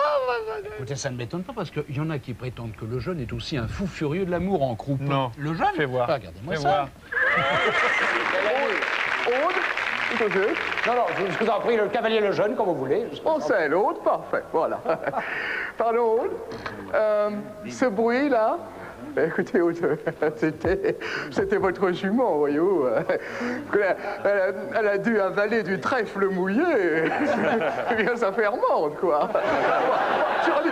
Écoutez, ça ne m'étonne pas parce qu'il y en a qui prétendent que Lejeune est aussi un fou furieux de l'amour en croupe. Non. Lejeune? Fais voir. Regardez-moi Fais ça. voir. Aude, non, je vous en prie, le cavalier Lejeune, comme vous voulez. Oh, c'est l'autre, parfait, voilà. Pardon, Aude, ce bruit-là, écoutez, Aude, c'était votre jument, voyez-vous. Elle a dû avaler du trèfle mouillé. Eh bien, ça fermente, quoi.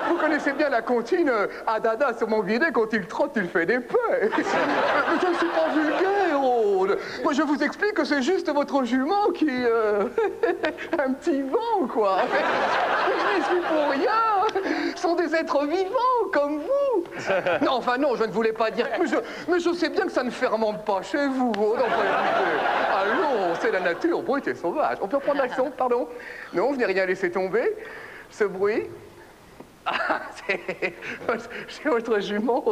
Vous connaissez bien la comptine à Dada sur mon guidet, quand il trotte, il fait des paix. Je ne suis pas vulgaire, Aude. Moi, je vous explique que c'est juste votre jument qui... un petit vent, quoi. Je n'y suis pour rien. Ce sont des êtres vivants, comme vous. Non, enfin non, je ne voulais pas dire... Mais je sais bien que ça ne fermente pas chez vous, Aude. Enfin, écoutez, allons, c'est la nature brute et sauvage. On peut reprendre l'action, pardon? Non, je n'ai rien laissé tomber. Ce bruit... Ah, c'est votre jument.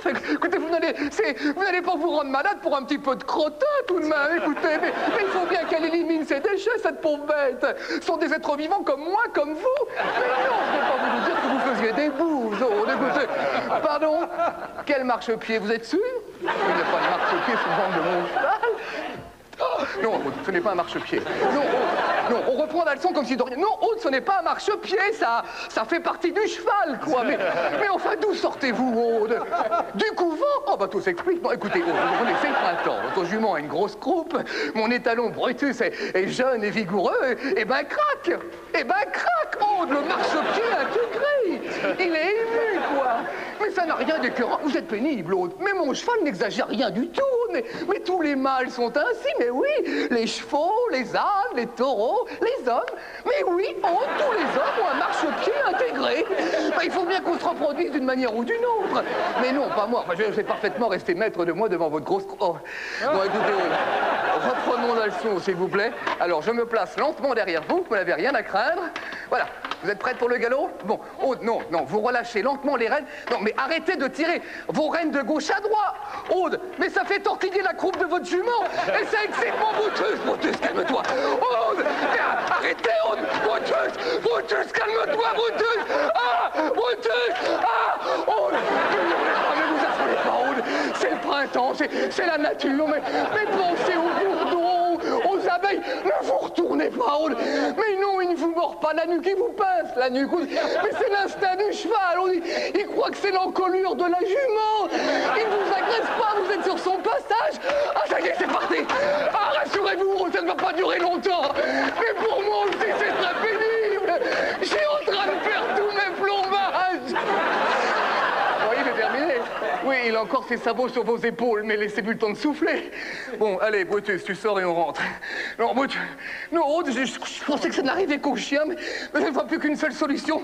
Écoutez, vous n'allez pas vous rendre malade pour un petit peu de crottin, tout de même. Écoutez, mais il faut bien qu'elle élimine ses déchets, cette pauvre bête. Ce sont des êtres vivants comme moi, comme vous. Mais non, je ne vais pas vous dire que vous faisiez des bouses. Oh, écoutez, pardon, quel marchepied, vous êtes sûr? Il n'y a pas de marchepied sur le ventre de mon cheval. Oh, non, ce n'est pas un marchepied. Non, on reprend la leçon comme si de rien. Non, Aude, ce n'est pas un marchepied, ça fait partie du cheval, quoi. Mais enfin, d'où sortez-vous, Aude? Du couvent? Oh, bah tout s'explique. Non, écoutez, Aude, vous connaissez le printemps. Votre jument a une grosse croupe, mon étalon Brutus est jeune et vigoureux, et ben crac! Et ben crac, Aude, le marchepied intégré! Il est ému, quoi. Mais ça n'a rien d'écœurant. Vous êtes pénible, Aude. Mais mon cheval n'exagère rien du tout. Mais tous les mâles sont ainsi, mais oui. Les chevaux, les ânes, les taureaux, les hommes. Mais oui, Aude, tous les hommes ont un marchepied intégré. Ben, il faut bien qu'on se reproduise d'une manière ou d'une autre. Mais non, pas moi. Enfin, je sais parfaitement rester maître de moi devant votre grosse... Oh. Bon, écoutez, Aude, reprenons la leçon, s'il vous plaît. Alors, je me place lentement derrière vous. Vous n'avez rien à craindre. Voilà. Vous êtes prête pour le galop? Bon, Aude, non, vous relâchez lentement les rênes. Non, mais arrêtez de tirer vos rênes de gauche à droite. Aude, mais ça fait tortiller la croupe de votre jument. Et ça excite mon Brutus. Brutus, calme-toi. Aude, arrêtez, Aude. Brutus, calme-toi, Brutus. Ah, Brutus. Ah, Aude. Ne vous affolez pas, Aude. C'est le printemps, c'est la nature. Mais pensez aux bourdons, aux abeilles. Ne vous retournez pas, Aude. Mais non, il ne vous mord pas la nuque, il vous pince la nuque. Mais c'est l'instinct du cheval. Il croit que c'est l'encolure de la jument. Il ne vous agresse pas, vous êtes sur son passage. Ah, ça y est, c'est parti. Ah, rassurez-vous, ça ne va pas durer longtemps. Mais pour moi aussi, c'est très pénible. Je suis en train de faire tous mes plombages. Oui, c'est terminé. Oui, il a encore ses sabots sur vos épaules, mais laissez-lui le temps de souffler. Bon, allez, Brutus, tu sors et on rentre. Non, Brutus, non, Aude, je pensais que ça n'arrivait qu'aux chiens, mais je ne vois plus qu'une seule solution.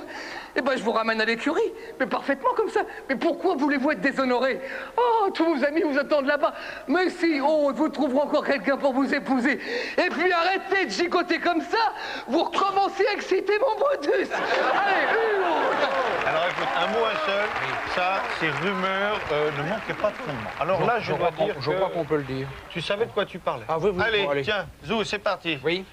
Eh ben, je vous ramène à l'écurie, mais parfaitement comme ça. Mais pourquoi voulez-vous être déshonoré? Oh, tous vos amis vous attendent là-bas. Mais si, Aude, vous trouverez encore quelqu'un pour vous épouser. Et puis arrêtez de gigoter comme ça. Vous recommencez à exciter mon Brutus. Allez, Aude. Alors écoute, un mot, un seul, ça, ces rumeurs ne manquaient pas de fondement. Alors là, je dois dire Je crois qu'on peut le dire. Tu savais de quoi tu parlais. Ah oui, oui. Allez, Bon, allez. tiens, Zou, c'est parti. Oui.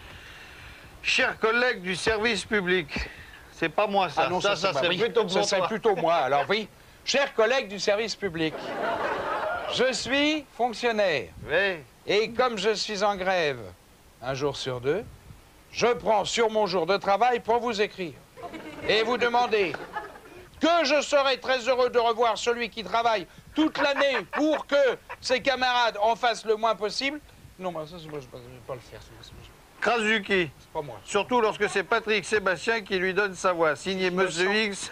Chers collègues du service public, c'est pas moi ça. Ah non, ça c'est c'est oui. plutôt pour Ça, c'est toi. plutôt moi. Alors oui, chers collègues du service public, je suis fonctionnaire. Oui. Et comme je suis en grève un jour sur deux, je prends sur mon jour de travail pour vous écrire et vous demander que je serai très heureux de revoir celui qui travaille toute l'année pour que ses camarades en fassent le moins possible. Non, moi, ça, je ne vais pas le faire. Krasuki. C'est pas moi. Surtout lorsque c'est Patrick Sébastien qui lui donne sa voix. Signé Monsieur X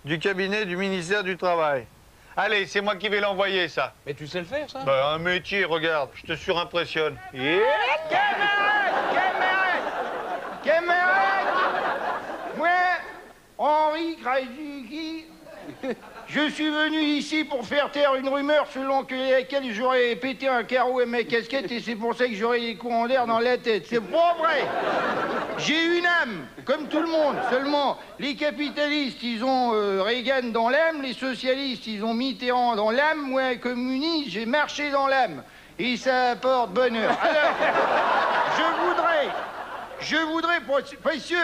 du cabinet du ministère du Travail. Allez, c'est moi qui vais l'envoyer, ça. Mais tu sais le faire, ça? Ben, un métier, regarde, je te surimpressionne. Yeah. Camarade, moi, Henri Krasuki, Je suis venu ici pour faire taire une rumeur selon laquelle j'aurais pété un carreau et ma casquette et c'est pour ça que j'aurais des courants d'air dans la tête. C'est pas vrai. J'ai une âme, comme tout le monde. Seulement, les capitalistes, ils ont Reagan dans l'âme, les socialistes, ils ont Mitterrand dans l'âme. Moi, communiste, j'ai marché dans l'âme. Et ça apporte bonheur. Alors, je voudrais, parce que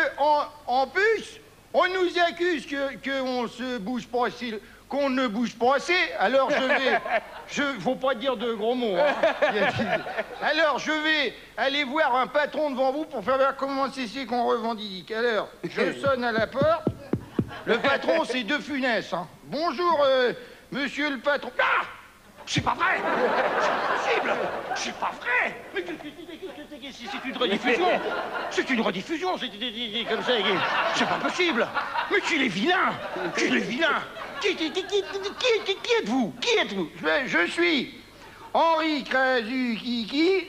en plus, on nous accuse qu'on se bouge pas assez, qu'on ne bouge pas assez, alors faut pas dire de gros mots, hein. Alors je vais aller voir un patron devant vous pour faire voir comment c'est qu'on revendique. Alors, je sonne à la porte, le patron c'est De Funès, hein. Bonjour, monsieur le patron. Ah! C'est pas vrai! C'est impossible! C'est pas vrai! Mais c'est une rediffusion! C'est une rediffusion! C'est comme ça! C'est pas possible! Mais qu'il est vilain! Qu'il est vilain! Qui êtes-vous? Qui êtes-vous? Je suis Henri Krasukiki,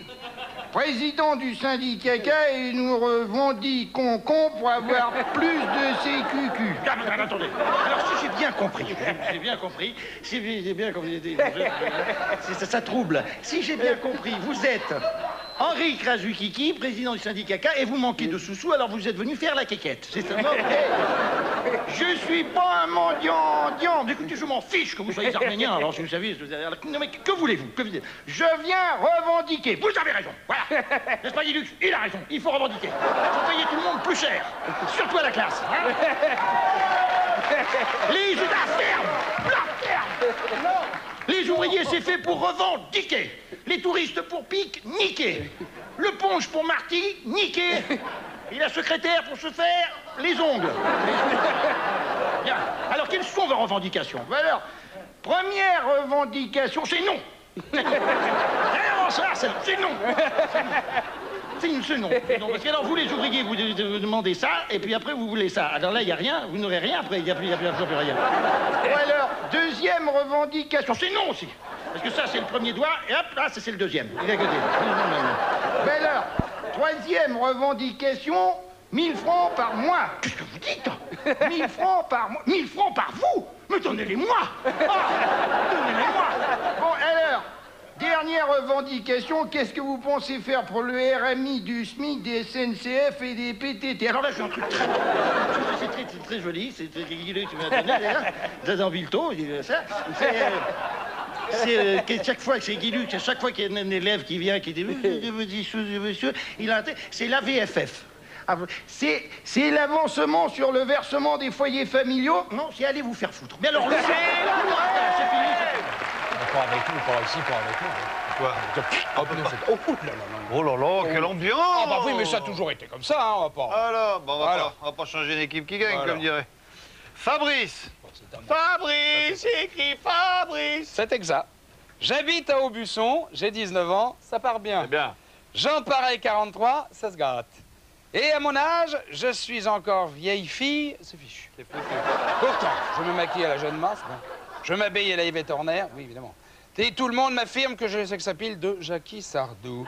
président du syndicat K, et nous revendiquons pour avoir plus de CQQ. Attendez. Alors, si j'ai bien compris, ça trouble. Si j'ai bien compris, vous êtes Henri Krasukiki, président du syndicat K, et vous manquez de sous-sous, alors vous êtes venu faire la quéquette. C'est ça. Je suis pas un mendiant. Écoutez, je m'en fiche que vous soyez arménien, alors si vous savez... Non mais que voulez-vous? Je viens revendiquer. Vous avez raison, voilà. N'est-ce pas, Guilux? Il a raison, il faut revendiquer. Il faut payer tout le monde plus cher, surtout à la classe. Hein. Les ouvriers, c'est fait pour revendiquer. Les touristes pour pique, niquer. Le ponge pour Marty, niquer. Et la secrétaire pour se faire les ongles. Bien. Alors, quelles sont vos revendications? Alors, première revendication, c'est non. C'est non. C'est non. Parce que alors, vous, les ouvriers, vous demandez ça, et puis après, vous voulez ça. Alors là, il n'y a rien, vous n'aurez rien, après, il n'y a plus rien. Ou alors, deuxième revendication, c'est non aussi. Parce que ça, c'est le premier doigt, et hop, là, c'est le deuxième. Il est à côté. Ben alors, troisième revendication, 1000 francs par mois. Qu'est-ce que vous dites? 1000 francs par mois. 1000 francs par vous? Mais donnez-les-moi. Donnez-les-moi. Bon, alors, dernière revendication, qu'est-ce que vous pensez faire pour le RMI, du SMIC, des SNCF et des PTT? Alors là, j'ai un truc très... C'est très joli, c'est Guilux qui m'a donné, d'ailleurs. Dans Vilto, il dit ça. C'est chaque fois que c'est Guilux, chaque fois qu'il y a un élève qui vient, qui dit monsieur, c'est la VFF. C'est l'avancement sur le versement des foyers familiaux? Non, c'est aller vous faire foutre. Mais alors, c'est fini. Pas avec nous, pas ici, pas avec nous. Quoi? Oh là là, quelle ambiance! Ah bah oui, mais ça a toujours été comme ça, hein, on va pas... Alors, bon, on va pas changer une équipe qui gagne, comme dirait. Fabrice! Fabrice, écrit Fabrice! C'est exact. J'habite à Aubusson, j'ai 19 ans, ça part bien. C'est bien. J'en pareil 43, ça se gâte. Et à mon âge, je suis encore vieille fille, c'est fichu. Pourtant, je me maquille à la jeune masse, bon. Je m'habille à la Yvette Horner, oui, évidemment. Et tout le monde m'affirme que j'ai le sex-appeal de Jackie Sardou.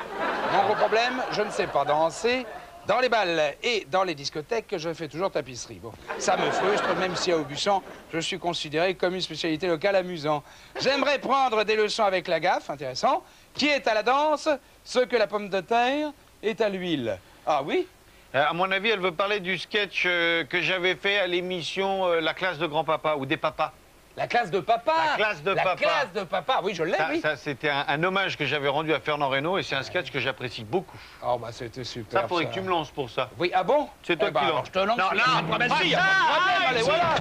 Mon gros problème, je ne sais pas danser. Dans les balles et dans les discothèques, je fais toujours tapisserie. Bon, ça me frustre, même si à Aubusson, je suis considéré comme une spécialité locale amusant. J'aimerais prendre des leçons avec la gaffe, intéressant, qui est à la danse ce que la pomme de terre est à l'huile. Ah oui? À mon avis, elle veut parler du sketch que j'avais fait à l'émission La classe de grand-papa ou des papas. La classe de papa. La classe de papa. La classe de papa, oui, je l'ai, oui. Ça, c'était un hommage que j'avais rendu à Fernand Reynaud et c'est un sketch que j'apprécie beaucoup. Oh, bah, c'était super. Ça, faudrait que tu me lances pour ça. Oui, ah bon? C'est toi qui lances. Je te lance. Non, bah si, allez, voilà.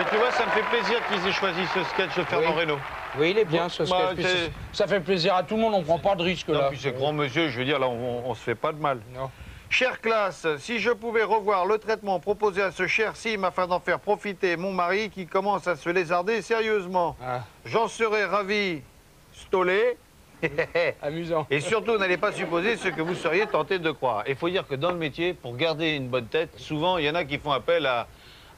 Mais tu vois, ça me fait plaisir qu'ils aient choisi ce sketch de Fernand Reynaud. Oui, il est bien, ce sketch. Puis ça fait plaisir à tout le monde, on prend pas de risque, là. Puis c'est grand monsieur, je veux dire, là, on se fait pas de mal. Non. Chère classe, si je pouvais revoir le traitement proposé à ce cher Sim afin d'en faire profiter mon mari qui commence à se lézarder sérieusement, j'en serais ravi, stolé. Amusant. Et surtout, n'allez pas supposer ce que vous seriez tenté de croire. Il faut dire que dans le métier, pour garder une bonne tête, souvent, il y en a qui font appel à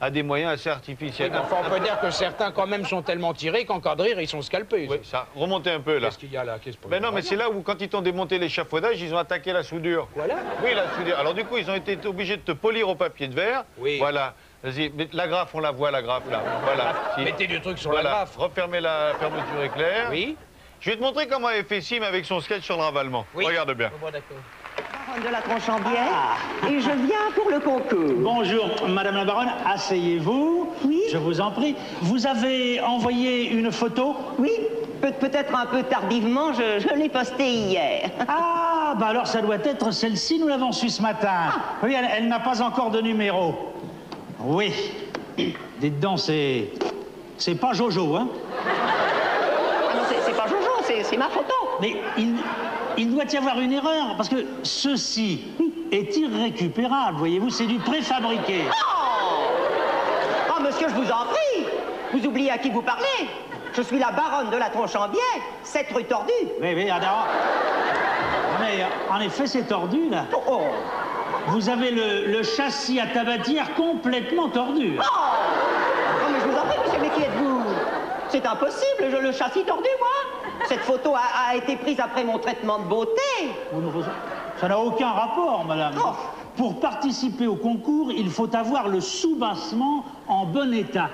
des moyens assez artificiels. Oui, enfin, on peut dire que certains, quand même, sont tellement tirés qu'en cas de rire, ils sont scalpés. Oui, ça, remontez un peu, là. Qu'est-ce qu'il y a là? Ben non, mais c'est là où, quand ils t'ont démonté l'échafaudage, ils ont attaqué la soudure. Voilà. Oui, la soudure. Alors, du coup, ils ont été obligés de te polir au papier de verre. Oui. Voilà. Vas-y, l'agrafe, on la voit, l'agrafe, là. Voilà. Mettez du truc sur l'agrafe. Refermez la fermeture éclair. Oui. Je vais te montrer comment avait fait Sim avec son sketch sur le ravalement. Oui. Regarde bien. Bon, d'accord. De la Tronchambière, et je viens pour le concours. Bonjour, Madame la Baronne, asseyez-vous. Oui. Je vous en prie. Vous avez envoyé une photo? Oui, peut-être un peu tardivement, je l'ai postée hier. Ah, bah alors ça doit être celle-ci, nous l'avons su ce matin. Oui, elle n'a pas encore de numéro. Oui. Dites donc, c'est pas Jojo, hein? Non, c'est pas Jojo, c'est ma photo. Mais il doit y avoir une erreur, parce que ceci est irrécupérable, voyez-vous, c'est du préfabriqué. Oh, monsieur, je vous en prie. Vous oubliez à qui vous parlez. Je suis la baronne de la Tronchambière, 7 rue Tordue. Oui, alors... Mais en effet, c'est tordu, là. Oh. Vous avez le châssis à tabatière complètement tordu. Oh, mais je vous en prie, monsieur, mais qui êtes-vous? C'est impossible, le châssis tordu, moi. Cette photo a été prise après mon traitement de beauté. Ça n'a aucun rapport, madame. Oh. Pour participer au concours, il faut avoir le soubassement en bon état.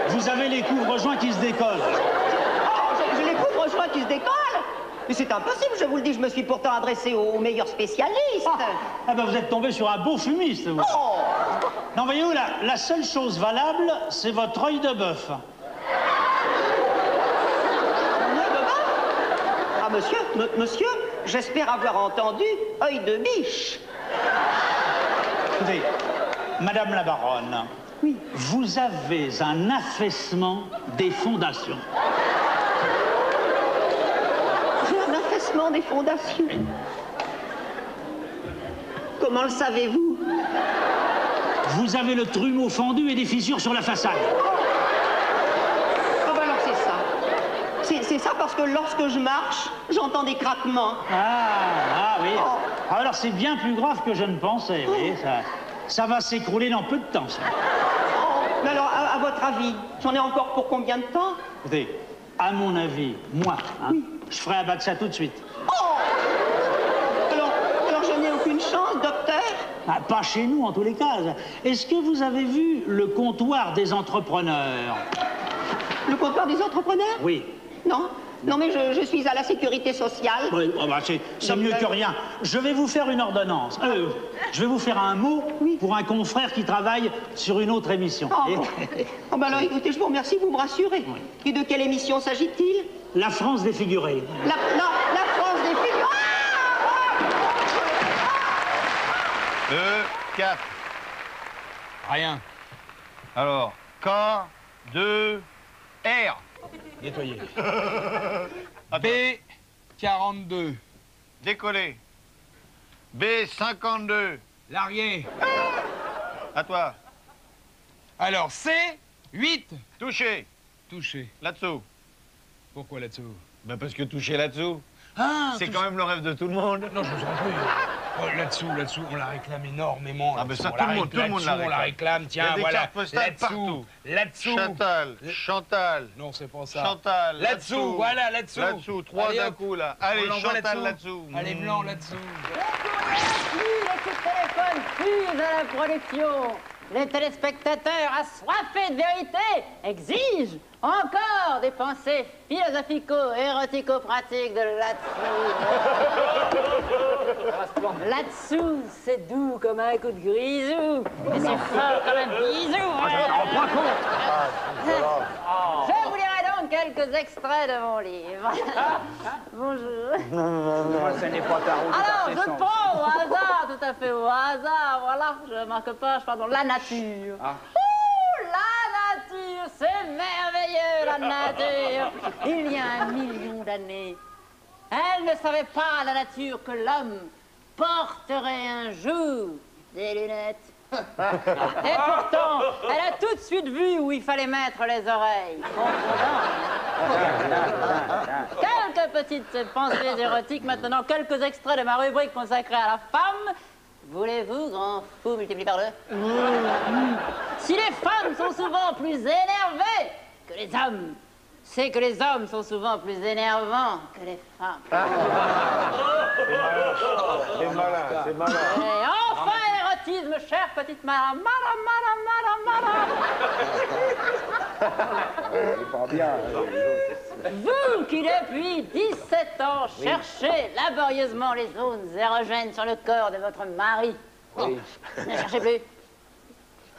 Vous avez les couvre-joints qui se décollent. Oh, j'ai les couvre-joints qui se décollent? Mais c'est impossible, je vous le dis, je me suis pourtant adressé aux meilleurs spécialistes. Ah ben vous êtes tombé sur un beau fumiste, vous. Oh. Non, voyez-vous, la seule chose valable, c'est votre œil de bœuf. Ah, monsieur, j'espère avoir entendu œil de biche. Écoutez, Madame la Baronne, oui. Vous avez un affaissement des fondations. J'ai un affaissement des fondations. Comment le savez-vous? Vous avez le trumeau fendu et des fissures sur la façade. Oh, ben alors c'est ça. C'est ça parce que lorsque je marche, j'entends des craquements. Ah oui. Oh. Alors c'est bien plus grave que je ne pensais, vous voyez, ça va s'écrouler dans peu de temps, ça. Oh. Mais alors, à votre avis, j'en ai encore pour combien de temps? Écoutez, à mon avis, moi, oui. Je ferai abattre ça tout de suite. Oh. Alors je n'ai aucune chance, docteur? Ah, pas chez nous, en tous les cas. Est-ce que vous avez vu le comptoir des entrepreneurs? Le comptoir des entrepreneurs? Oui. Non. Non, mais je suis à la sécurité sociale. Oui, oh bah c'est mieux que rien. Je vais vous faire une ordonnance. Je vais vous faire un mot pour un confrère qui travaille sur une autre émission. Oh, bah alors écoutez, je vous remercie, vous me rassurez. Oui. Et de quelle émission s'agit-il? La France défigurée. La France défigurée. 2, 4. Rien. Alors, K, 2, R. Nettoyer. B42. Décoller. B52. Larguer. À toi. Alors, C8. Toucher. Toucher. Là-dessous. Pourquoi là-dessous? Ben parce que toucher là-dessous. Ah, c'est quand même le rêve de tout le monde. Non, je vous en prie. Oh, là-dessous, on la réclame énormément. Ah, ben ça, tout le monde la réclame. On la réclame, tiens, voilà. Là-dessous. Là-dessous. Chantal. Non, c'est pas ça. Chantal. Là-dessous, voilà, là-dessous. Là-dessous, 3 d'un coup, là. Allez, Chantal là-dessous. Allez, blanc là-dessous. Les coups de téléphone fusent à la production. Les téléspectateurs assoiffés de vérité exigent encore des pensées philosophico-érotico-pratiques de là-dessous. Là-dessous, c'est doux comme un coup de grisou. Et c'est fort comme un bisou. Je vous lirai donc quelques extraits de mon livre. Bonjour. Ce n'est pas ta route. Alors, je prends au hasard, tout à fait au hasard, voilà. Je ne marque pas, je parle dans la nature. nature, c'est merveilleux, la nature. Il y a 1 million d'années, elle ne savait pas, la nature, que l'homme porterait un jour des lunettes. Et pourtant, elle a tout de suite vu où il fallait mettre les oreilles. Quelques petites pensées érotiques maintenant, quelques extraits de ma rubrique consacrée à la femme. Voulez-vous, grand fou multiplié par deux? Si les femmes sont souvent plus énervées que les hommes, c'est que les hommes sont souvent plus énervants que les femmes. C'est malin, c'est malin. Et enfin, l'érotisme, chère petite madame, C'est pas bien. vous qui depuis 17 ans cherchez laborieusement les zones érogènes sur le corps de votre mari, ne cherchez plus.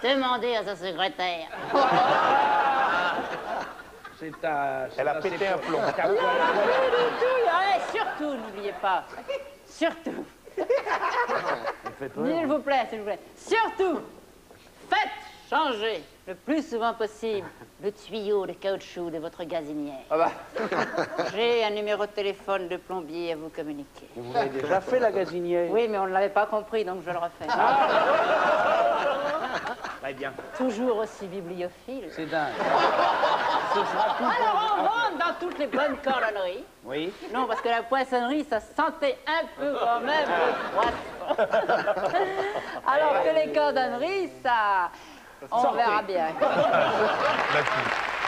Demandez à sa secrétaire. Elle a pété un plomb. Et surtout, n'oubliez pas, surtout, s'il vous plaît, surtout, faites changer le plus souvent possible le tuyau de caoutchouc de votre gazinière. Ah bah. J'ai un numéro de téléphone de plombier à vous communiquer. Vous avez déjà fait la gazinière? Oui, mais on ne l'avait pas compris, donc je le refais. Très bien. Toujours aussi bibliophile. C'est dingue. Alors, on vend dans toutes les bonnes cordonneries. Oui. Non, parce que la poissonnerie, ça sentait un peu quand même le poisson. Alors que les cordonneries, ça... On verra bien.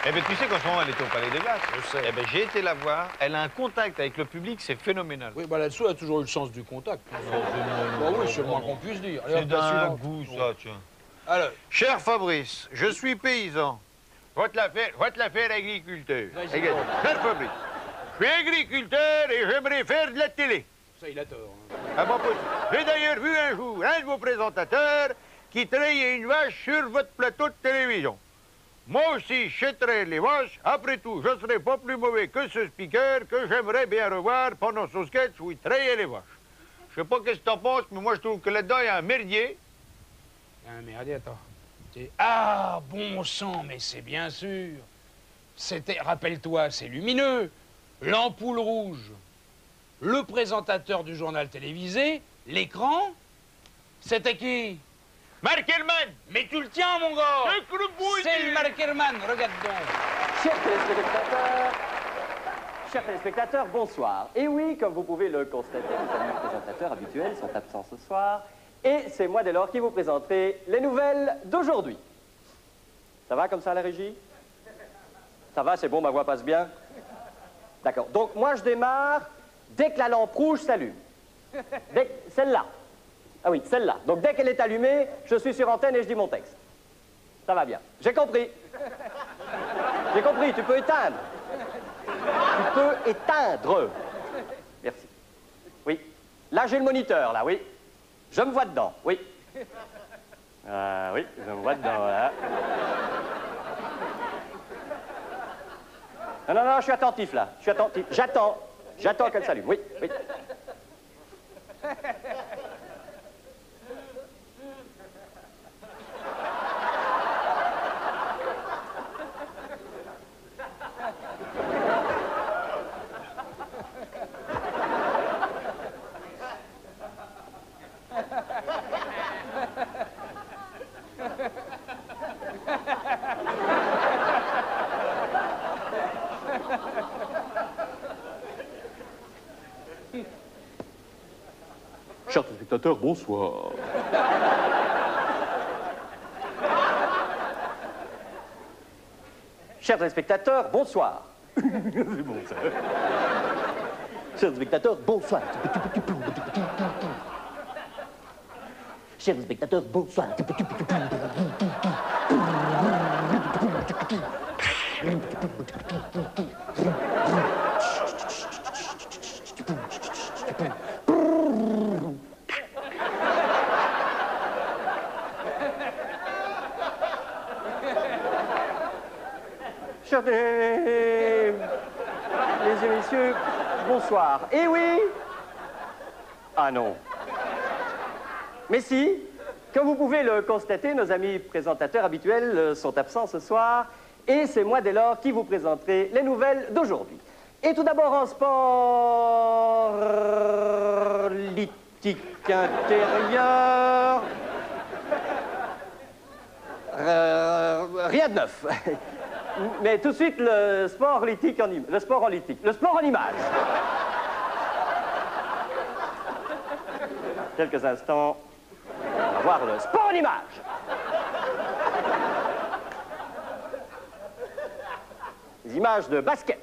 Eh bien, tu sais qu'en ce moment, elle était au Palais des Glaces. Je sais. Eh bien, j'ai été la voir. Elle a un contact avec le public, c'est phénoménal. Oui, bah là-dessous, elle a toujours eu le sens du contact. Bah oui, c'est le moins qu'on puisse dire. C'est d'un goût, ça, tiens. Alors, cher Fabrice, je suis paysan. Va te la faire agriculteur. Regarde, cher Fabrice, je suis agriculteur et j'aimerais faire de la télé. Ça, il a tort. Ah bon, j'ai d'ailleurs vu un jour un de vos présentateurs qui trayait une vache sur votre plateau de télévision. Moi aussi, je traite les vaches. Après tout, je ne serais pas plus mauvais que ce speaker que j'aimerais bien revoir pendant son sketch où il trayait les vaches. Je sais pas qu'est-ce que t'en penses, mais moi, je trouve que là-dedans, il y a un merdier. Un merdier, attends. Ah, bon sang, mais c'est bien sûr. C'était, rappelle-toi, c'est lumineux. L'ampoule rouge. Le présentateur du journal télévisé, l'écran, c'était qui? Mark Herman. Mais tu le tiens, mon gars. C'est le Mark Herman, regarde donc. Chers téléspectateurs, bonsoir. Et oui, comme vous pouvez le constater, nos amis présentateurs habituels sont absents ce soir. Et c'est moi, dès lors, qui vous présenterai les nouvelles d'aujourd'hui. Ça va comme ça, la régie? Ça va, c'est bon, ma voix passe bien? D'accord. Donc, moi, je démarre dès que la lampe rouge s'allume. Celle-là. Ah oui, celle-là. Donc, dès qu'elle est allumée, je suis sur antenne et je dis mon texte. Ça va bien. J'ai compris. J'ai compris, tu peux éteindre. Tu peux éteindre. Merci. Oui. Là, j'ai le moniteur, là, oui. Je me vois dedans, oui. Oui, je me vois dedans, là. Non, je suis attentif, là. Je suis attentif. J'attends qu'elle s'allume, oui. Chers téléspectateurs, bonsoir. Chers téléspectateurs, bonsoir. C'est bon, ça. Chers téléspectateurs, bonsoir. Chers téléspectateurs, bonsoir. Chers mesdames et messieurs, bonsoir. Eh oui! Ah non. Mais si, comme vous pouvez le constater, nos amis présentateurs habituels sont absents ce soir Et c'est moi dès lors qui vous présenterai les nouvelles d'aujourd'hui. Et tout d'abord en sport lithique intérieur. Rien de neuf. Mais tout de suite le sport lithique en le sport en lithique, le sport en image. Quelques instants, on va voir le sport en image. Les images de basket.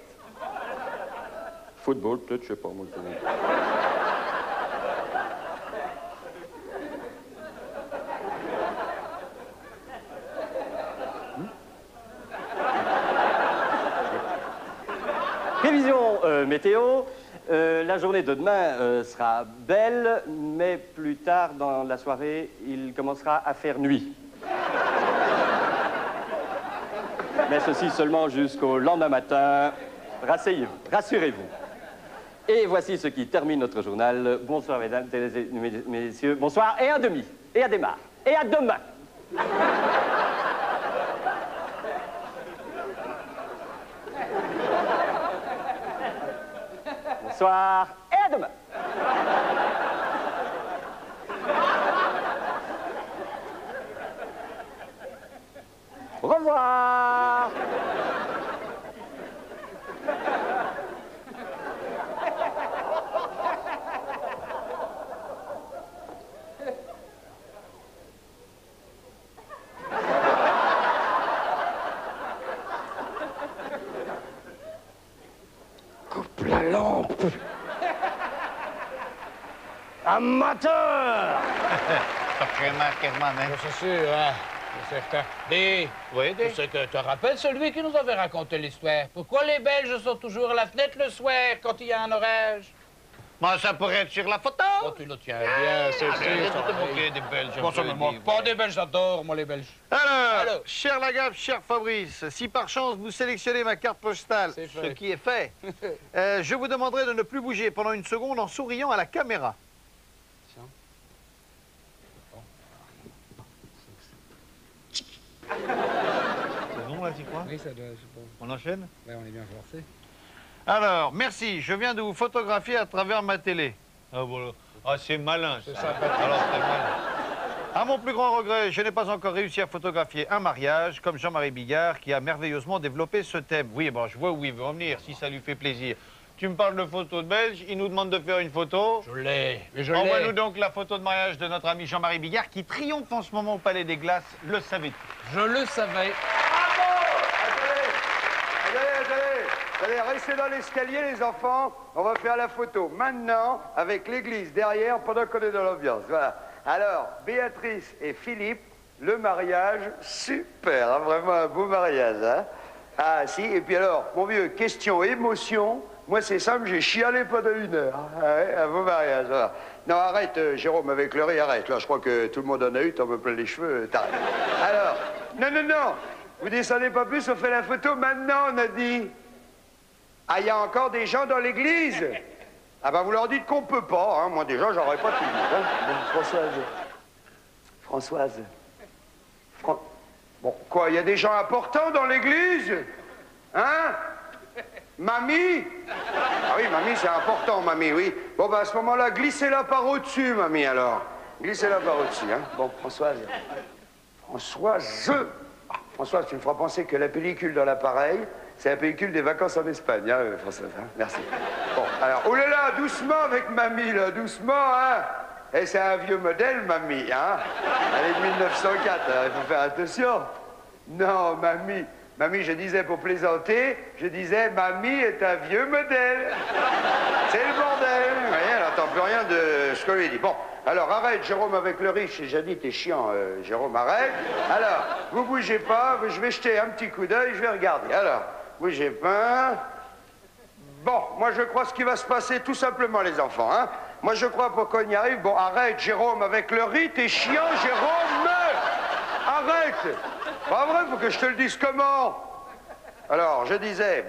Football, peut-être, je sais pas, moi. Prévision météo. La journée de demain sera belle, mais plus tard dans la soirée, il commencera à faire nuit. Mais ceci seulement jusqu'au lendemain matin. Rassurez-vous. Et voici ce qui termine notre journal. Bonsoir, mesdames et messieurs. Bonsoir et à demi. Et à démarre. Et à demain. Bonsoir et à demain. Au revoir. Coupe la lampe. Amateur. C'est sûr, hein. C'est certain. Dis, tu sais que te rappelles celui qui nous avait raconté l'histoire? Pourquoi les Belges sont toujours à la fenêtre le soir quand il y a un orage? Moi, ça pourrait être sur la photo. Oh, tu le tiens bien, c'est des Belges. Bon, ça me manque pas des Belges, j'adore, moi, les Belges. Alors, cher Lagaffe, cher Fabrice, si par chance vous sélectionnez ma carte postale, ce qui est fait, je vous demanderai de ne plus bouger pendant une seconde en souriant à la caméra. C'est bon, là, tu crois? Oui, ça doit, je pense. On enchaîne? Oui, on est bien forcé. Alors, merci, je viens de vous photographier à travers ma télé. Ah, voilà. Ah, c'est malin, ça. Alors, c'est malin. À mon plus grand regret, je n'ai pas encore réussi à photographier un mariage, comme Jean-Marie Bigard, qui a merveilleusement développé ce thème. Oui, bon, je vois où il veut en venir, si ça lui fait plaisir. Tu me parles de photos de Belges, il nous demande de faire une photo. Je l'ai, mais je l'ai. Envoie-nous donc la photo de mariage de notre ami Jean-Marie Bigard, qui triomphe en ce moment au Palais des Glaces. Le savais-tu? Je le savais. Allez, restez dans l'escalier, les enfants. On va faire la photo maintenant, avec l'église derrière, pendant qu'on est dans l'ambiance. Voilà. Alors, Béatrice et Philippe, le mariage, super, hein, vraiment un beau mariage. Hein. Ah, si, et puis alors, mon vieux, question émotion. Moi, c'est simple, j'ai chialé pendant 1 heure. Ah ouais, un beau mariage, voilà. Non, arrête, Jérôme, avec le riz, arrête. Là, je crois que tout le monde en a eu, t'en me plein les cheveux, t'arrêtes. Alors, non, vous descendez pas plus, on fait la photo maintenant, on a dit. Ah, il y a encore des gens dans l'église? Ah ben, vous leur dites qu'on peut pas, hein. Moi, déjà, j'aurais pas tout dit, hein. Bon, Françoise. Bon, quoi, il y a des gens importants dans l'église? Hein? Mamie? Ah oui, mamie, c'est important, mamie, oui. Bon, ben, à ce moment-là, glissez-la par au-dessus, mamie, alors. Glissez-la par au-dessus, hein. Bon, Françoise. Françoise, tu me feras penser que la pellicule dans l'appareil, c'est la pellicule des vacances en Espagne, hein, Françoise, hein. Merci. Bon, alors, oh là là, doucement avec mamie, là, doucement, hein. Et c'est un vieux modèle, mamie, hein. Elle est de 1904, il faut faire attention. Non, mamie. Mamie, je disais pour plaisanter, je disais, mamie est un vieux modèle. C'est le bordel. Vous voyez, elle n'entend plus rien de ce que lui dit. Bon, alors arrête, Jérôme, avec le riche. J'ai déjà dit, t'es chiant, Jérôme, arrête. Alors, vous bougez pas, je vais jeter un petit coup d'œil, je vais regarder. Alors, bougez pas. Bon, moi je crois ce qui va se passer tout simplement, les enfants, hein. Moi je crois pour qu'on y arrive. Bon, arrête, Jérôme, avec le riz, t'es chiant, Jérôme. Arrête. Pas vrai, faut que je te le dise comment? Alors, je disais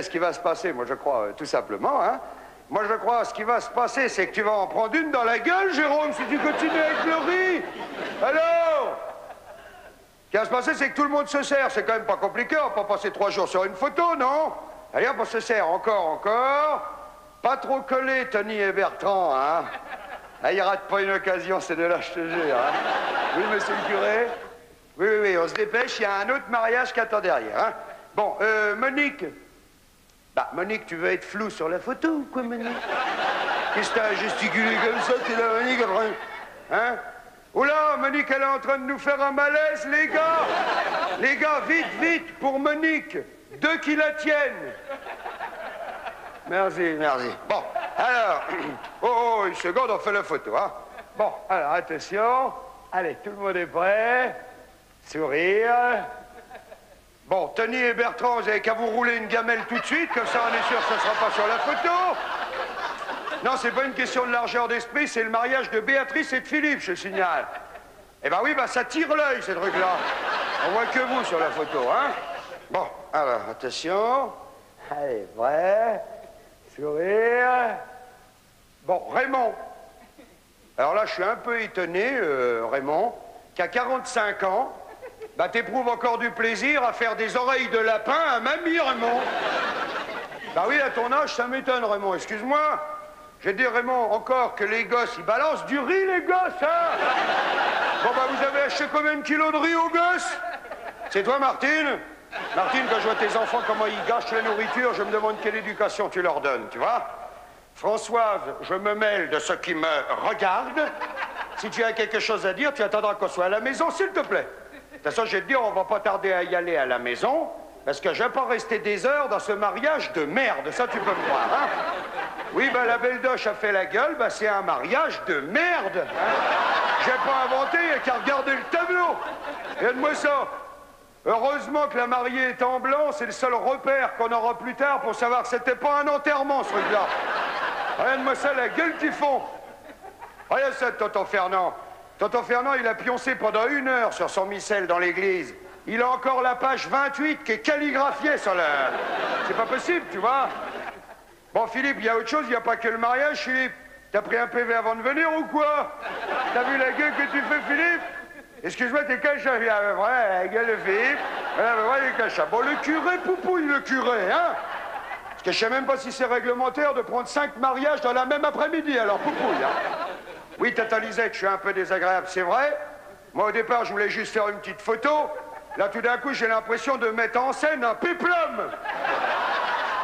ce qui va se passer, moi je crois, tout simplement, hein. Moi je crois, ce qui va se passer, c'est que tu vas en prendre une dans la gueule, Jérôme, si tu continues avec le riz. Alors, qui va se passer, c'est que tout le monde se sert. C'est quand même pas compliqué, on va pas passer 3 jours sur une photo, non? Allez, hop, on se sert. Encore. Pas trop collé, Tony et Bertrand, hein? Ah, il rate pas une occasion, ces deux-là, je te jure. Hein? Oui, monsieur le curé? Oui, on se dépêche, il y a un autre mariage qui attend derrière, hein? Bon, Monique. Bah, Monique, tu veux être flou sur la photo ou quoi, Monique? Qu'est-ce que t'as gesticulé comme ça, t'es là, Monique, après? Hein? Oula, Monique, elle est en train de nous faire un malaise, les gars! Les gars, vite, pour Monique! 2 qui la tiennent! Merci. Bon, alors... Oh, une seconde, on fait la photo, hein? Bon, alors, attention. Allez, tout le monde est prêt. Sourire. Bon, Tony et Bertrand, vous avez qu'à vous rouler une gamelle tout de suite, comme ça on est sûr que ça ne sera pas sur la photo. Non, c'est pas une question de largeur d'esprit, c'est le mariage de Béatrice et de Philippe, je signale. Eh ben oui, ça tire l'œil, ces trucs-là. On voit que vous sur la photo, hein? Bon, alors, attention. Allez, vrai. Sourire. Bon, Raymond. Alors là, je suis un peu étonné, Raymond, qu'à 45 ans, bah t'éprouves encore du plaisir à faire des oreilles de lapin à mamie, Raymond. Bah oui, à ton âge, ça m'étonne, Raymond, excuse-moi. J'ai dit, Raymond, encore que les gosses, ils balancent du riz, les gosses, hein? Bon, bah vous avez acheté combien de kilos de riz aux gosses? C'est toi, Martine? Martine, quand je vois tes enfants, comment ils gâchent la nourriture, je me demande quelle éducation tu leur donnes, tu vois? Françoise, je me mêle de ce qui me regarde. Si tu as quelque chose à dire, tu attendras qu'on soit à la maison, s'il te plaît. De toute façon, je vais te dire, on va pas tarder à y aller à la maison, parce que je vais pas rester des heures dans ce mariage de merde. Ça, tu peux me croire, hein? Oui, ben la belle doche a fait la gueule, ben c'est un mariage de merde, hein? J'ai pas inventé, il n'y a qu'à regarder le tableau. Regarde-moi ça. Heureusement que la mariée est en blanc, c'est le seul repère qu'on aura plus tard pour savoir que c'était pas un enterrement, ce truc-là. Regarde-moi ça, la gueule qu'ils font. Regarde ça, Tonton Fernand. Tonton Fernand, il a pioncé pendant 1 heure sur son missel dans l'église. Il a encore la page 28 qui est calligraphiée sur la... C'est pas possible, tu vois. Bon, Philippe, il y a autre chose, il n'y a pas que le mariage, Philippe. T'as pris un PV avant de venir ou quoi? T'as vu la gueule que tu fais, Philippe? Excuse-moi, t'es caché, ouais, la gueule de Philippe. Ouais, il est caché. Bon, le curé poupouille, le curé, hein? Parce que je sais même pas si c'est réglementaire de prendre 5 mariages dans la même après-midi, alors poupouille, hein? Oui, Tata Lisette, je suis un peu désagréable, c'est vrai. Moi, au départ, je voulais juste faire une petite photo. Là, tout d'un coup, j'ai l'impression de mettre en scène un péplum.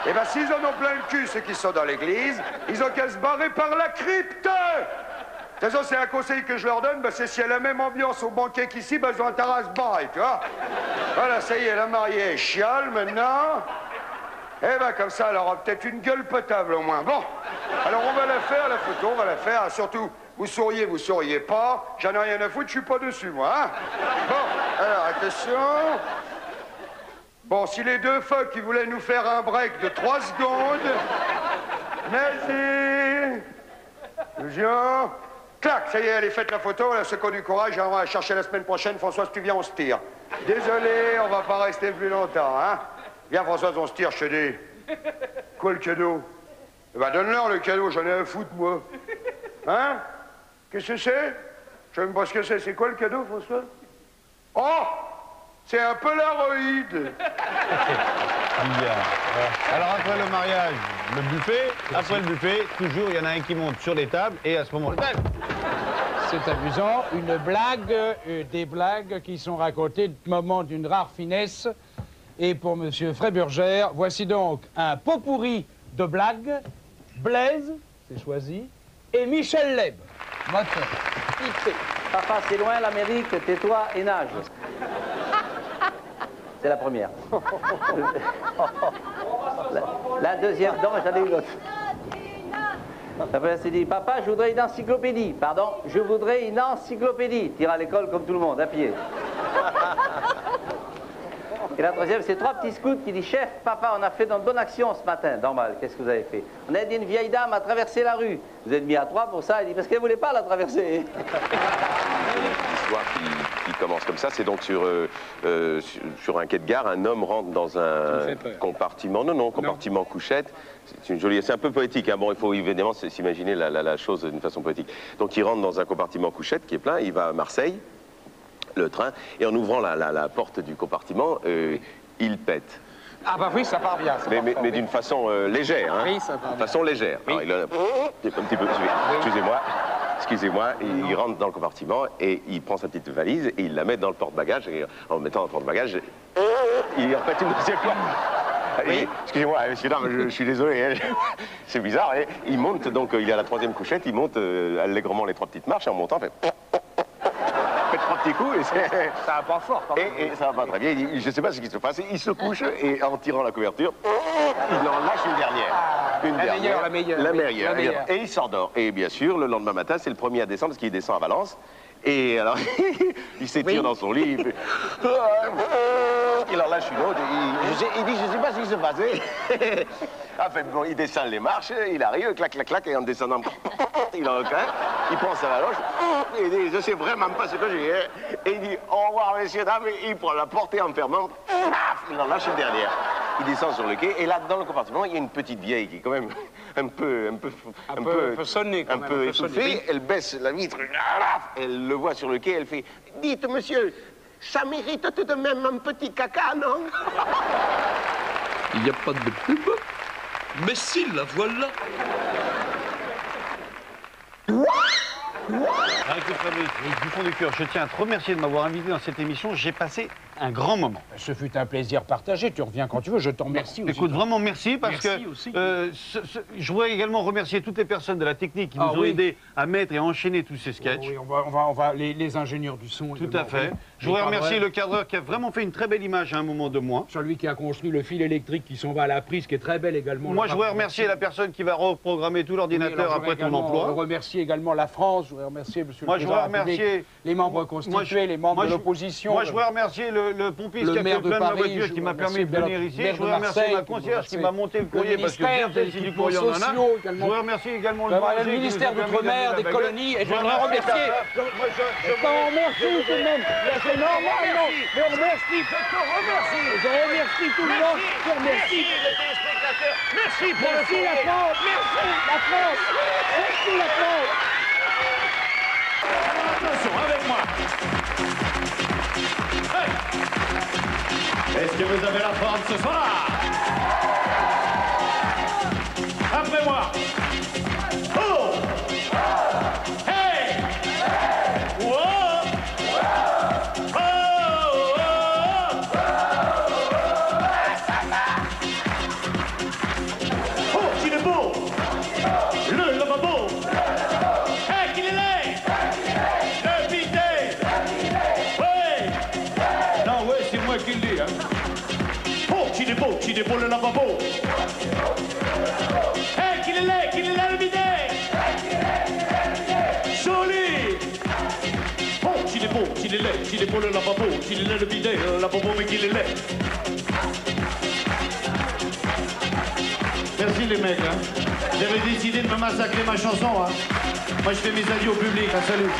Eh ben, s'ils en ont plein le cul, ceux qui sont dans l'église, ils ont qu'à se barrer par la crypte. De toute façon, c'est un conseil que je leur donne, c'est s'il y a la même ambiance au banquet qu'ici, ils ont intérêt à se barrer, tu vois. Voilà, ça y est, la mariée chiale maintenant. Eh ben, comme ça, elle aura peut-être une gueule potable au moins. Bon, alors on va la faire, la photo, on va la faire. Surtout, vous souriez pas. J'en ai rien à foutre, je suis pas dessus, moi, hein. Bon, alors, attention. Bon, si les deux phoques qui voulaient nous faire un break de 3 secondes... Merci. Viens. Clac, ça y est, elle est faite la photo, elle a second du courage, on va la chercher la semaine prochaine. Françoise, tu viens, on se tire. Désolé, on va pas rester plus longtemps, hein. Viens, Françoise, on se tire, je te dis. Quoi, le cadeau? Eh ben, donne-leur le cadeau, j'en ai à foutre, moi. Hein? Qu'est-ce que c'est? Je sais même pas ce que c'est. C'est quoi le cadeau, François? Oh! C'est un polaroïd. Alors après le mariage, le buffet. Après le buffet, toujours, il y en a un qui monte sur les tables et à ce moment-là... C'est amusant, une blague, des blagues qui sont racontées de moments d'une rare finesse. Et pour Monsieur Fréburgère, voici donc un pot pourri de blagues. Blaise, c'est choisi, et Michel Leb. Moteur. Papa, c'est loin l'Amérique, tais-toi et nage. C'est la première. La deuxième, non, j'en ai une autre. La première, c'est dit, papa, je voudrais une encyclopédie. Pardon, je voudrais une encyclopédie. Tire à l'école comme tout le monde, à pied. Et la troisième, c'est 3 petits scouts qui disent, chef, papa, on a fait une bonne action ce matin. Normal, qu'est-ce que vous avez fait? On a aidé une vieille dame à traverser la rue. Vous êtes mis à 3 pour ça. Elle dit, parce qu'elle ne voulait pas la traverser. L'histoire qui commence comme ça, c'est donc sur un quai de gare, un homme rentre dans un compartiment, compartiment couchette. C'est un peu poétique, hein. Bon, il faut évidemment s'imaginer la chose d'une façon poétique. Donc il rentre dans un compartiment couchette qui est plein, il va à Marseille. le train, et en ouvrant la porte du compartiment, il pète. Ah bah oui, ça part bien. Mais d'une façon légère, hein. Oui, ça part bien. Façon légère. Oui. Alors, il a un petit peu, excusez-moi, il rentre dans le compartiment et il prend sa petite valise et il la met dans le porte-bagages, et en le mettant dans le porte-bagages, il en fait une deuxième fois. Oui. Excusez-moi, monsieur, je suis désolé, hein. C'est bizarre. Et il monte, donc il est à la 3e couchette, il monte allègrement les 3 petites marches, et en montant, fait 3 petits coups, et ça va pas fort quand même. Et ça va pas très bien. Je ne sais pas ce qui se passe. Il se couche et en tirant la couverture, il en lâche une dernière. La meilleure. Et il s'endort. Et bien sûr, le lendemain matin, c'est le premier à descendre parce qu'il descend à Valence. Et alors, il s'étire dans son lit, il en lâche une autre, il dit, je ne sais pas ce qui se passait. Enfin bon, il descend les marches, il arrive, clac, clac, clac, et en descendant, il en recule, il prend sa valoche, et il dit, je ne sais vraiment pas ce que j'ai. Et il dit, au revoir, messieurs, dames, et il prend la porte et en fermant, il en lâche une dernière. Il descend sur le quai, et là, dans le compartiment, il y a une petite vieille qui est quand même un peu sonnée, un peu étouffée. Elle baisse la vitre, elle le voit sur le quai, elle fait, dites, monsieur, ça mérite tout de même un petit caca, non? Il n'y a pas de pub, mais si, la voilà. Écoute, Fabrice, du fond du cœur, je tiens à te remercier de m'avoir invité dans cette émission. J'ai passé un grand moment. Ce fut un plaisir partagé. Tu reviens quand tu veux. Je t'en remercie aussi. Écoute, vraiment merci parce que je voudrais également remercier toutes les personnes de la technique qui nous ont aidés à mettre et à enchaîner tous ces sketchs. Oui, on va les ingénieurs du son. Tout à fait. Je voudrais remercier le cadreur qui a vraiment fait une très belle image à un moment de moi. Celui qui a construit le fil électrique qui s'en va à la prise, qui est très belle également. Moi, je voudrais remercier la personne qui va reprogrammer tout l'ordinateur après ton emploi. Je remercie également la France. Je voudrais remercier monsieur le président de la République, les membres constitués, les membres de l'opposition. Moi, je voudrais remercier le pompiste qui a fait plein de ma voiture, qui m'a permis de venir ici. Je voudrais remercier ma concierge qui m'a monté le courrier parce que bien fait, si du courrier on en a. Je voudrais remercier également le ministère d'Outre-mer, des colonies, et je voudrais remercier. On remercie tout le monde. C'est normal, non? Mais on remercie, je remercie tout le monde. Je remercie les téléspectateurs. Merci pour la France. Merci la France. Merci la France. Attention, avec moi. Hey. Est-ce que vous avez la forme ce soir? Après moi. Oh! Hey! Wow! Oh! Oh, qu'il est beau! Le lavabo! Hey, qu'il est laid! Le bidet! Ouais! Non, ouais, c'est moi qui le dis, hein. Oh, qu'il est beau le lavabo! Hey, qu'il est laid, le bidet! Joli! Oh, qu'il est beau le lavabo, qu'il est laid, le bidet, le lavabo, mais qu'il est laid! Merci les mecs, hein. J'avais décidé de me massacrer ma chanson, hein. Moi, je fais mes adieux au public, hein. Salut!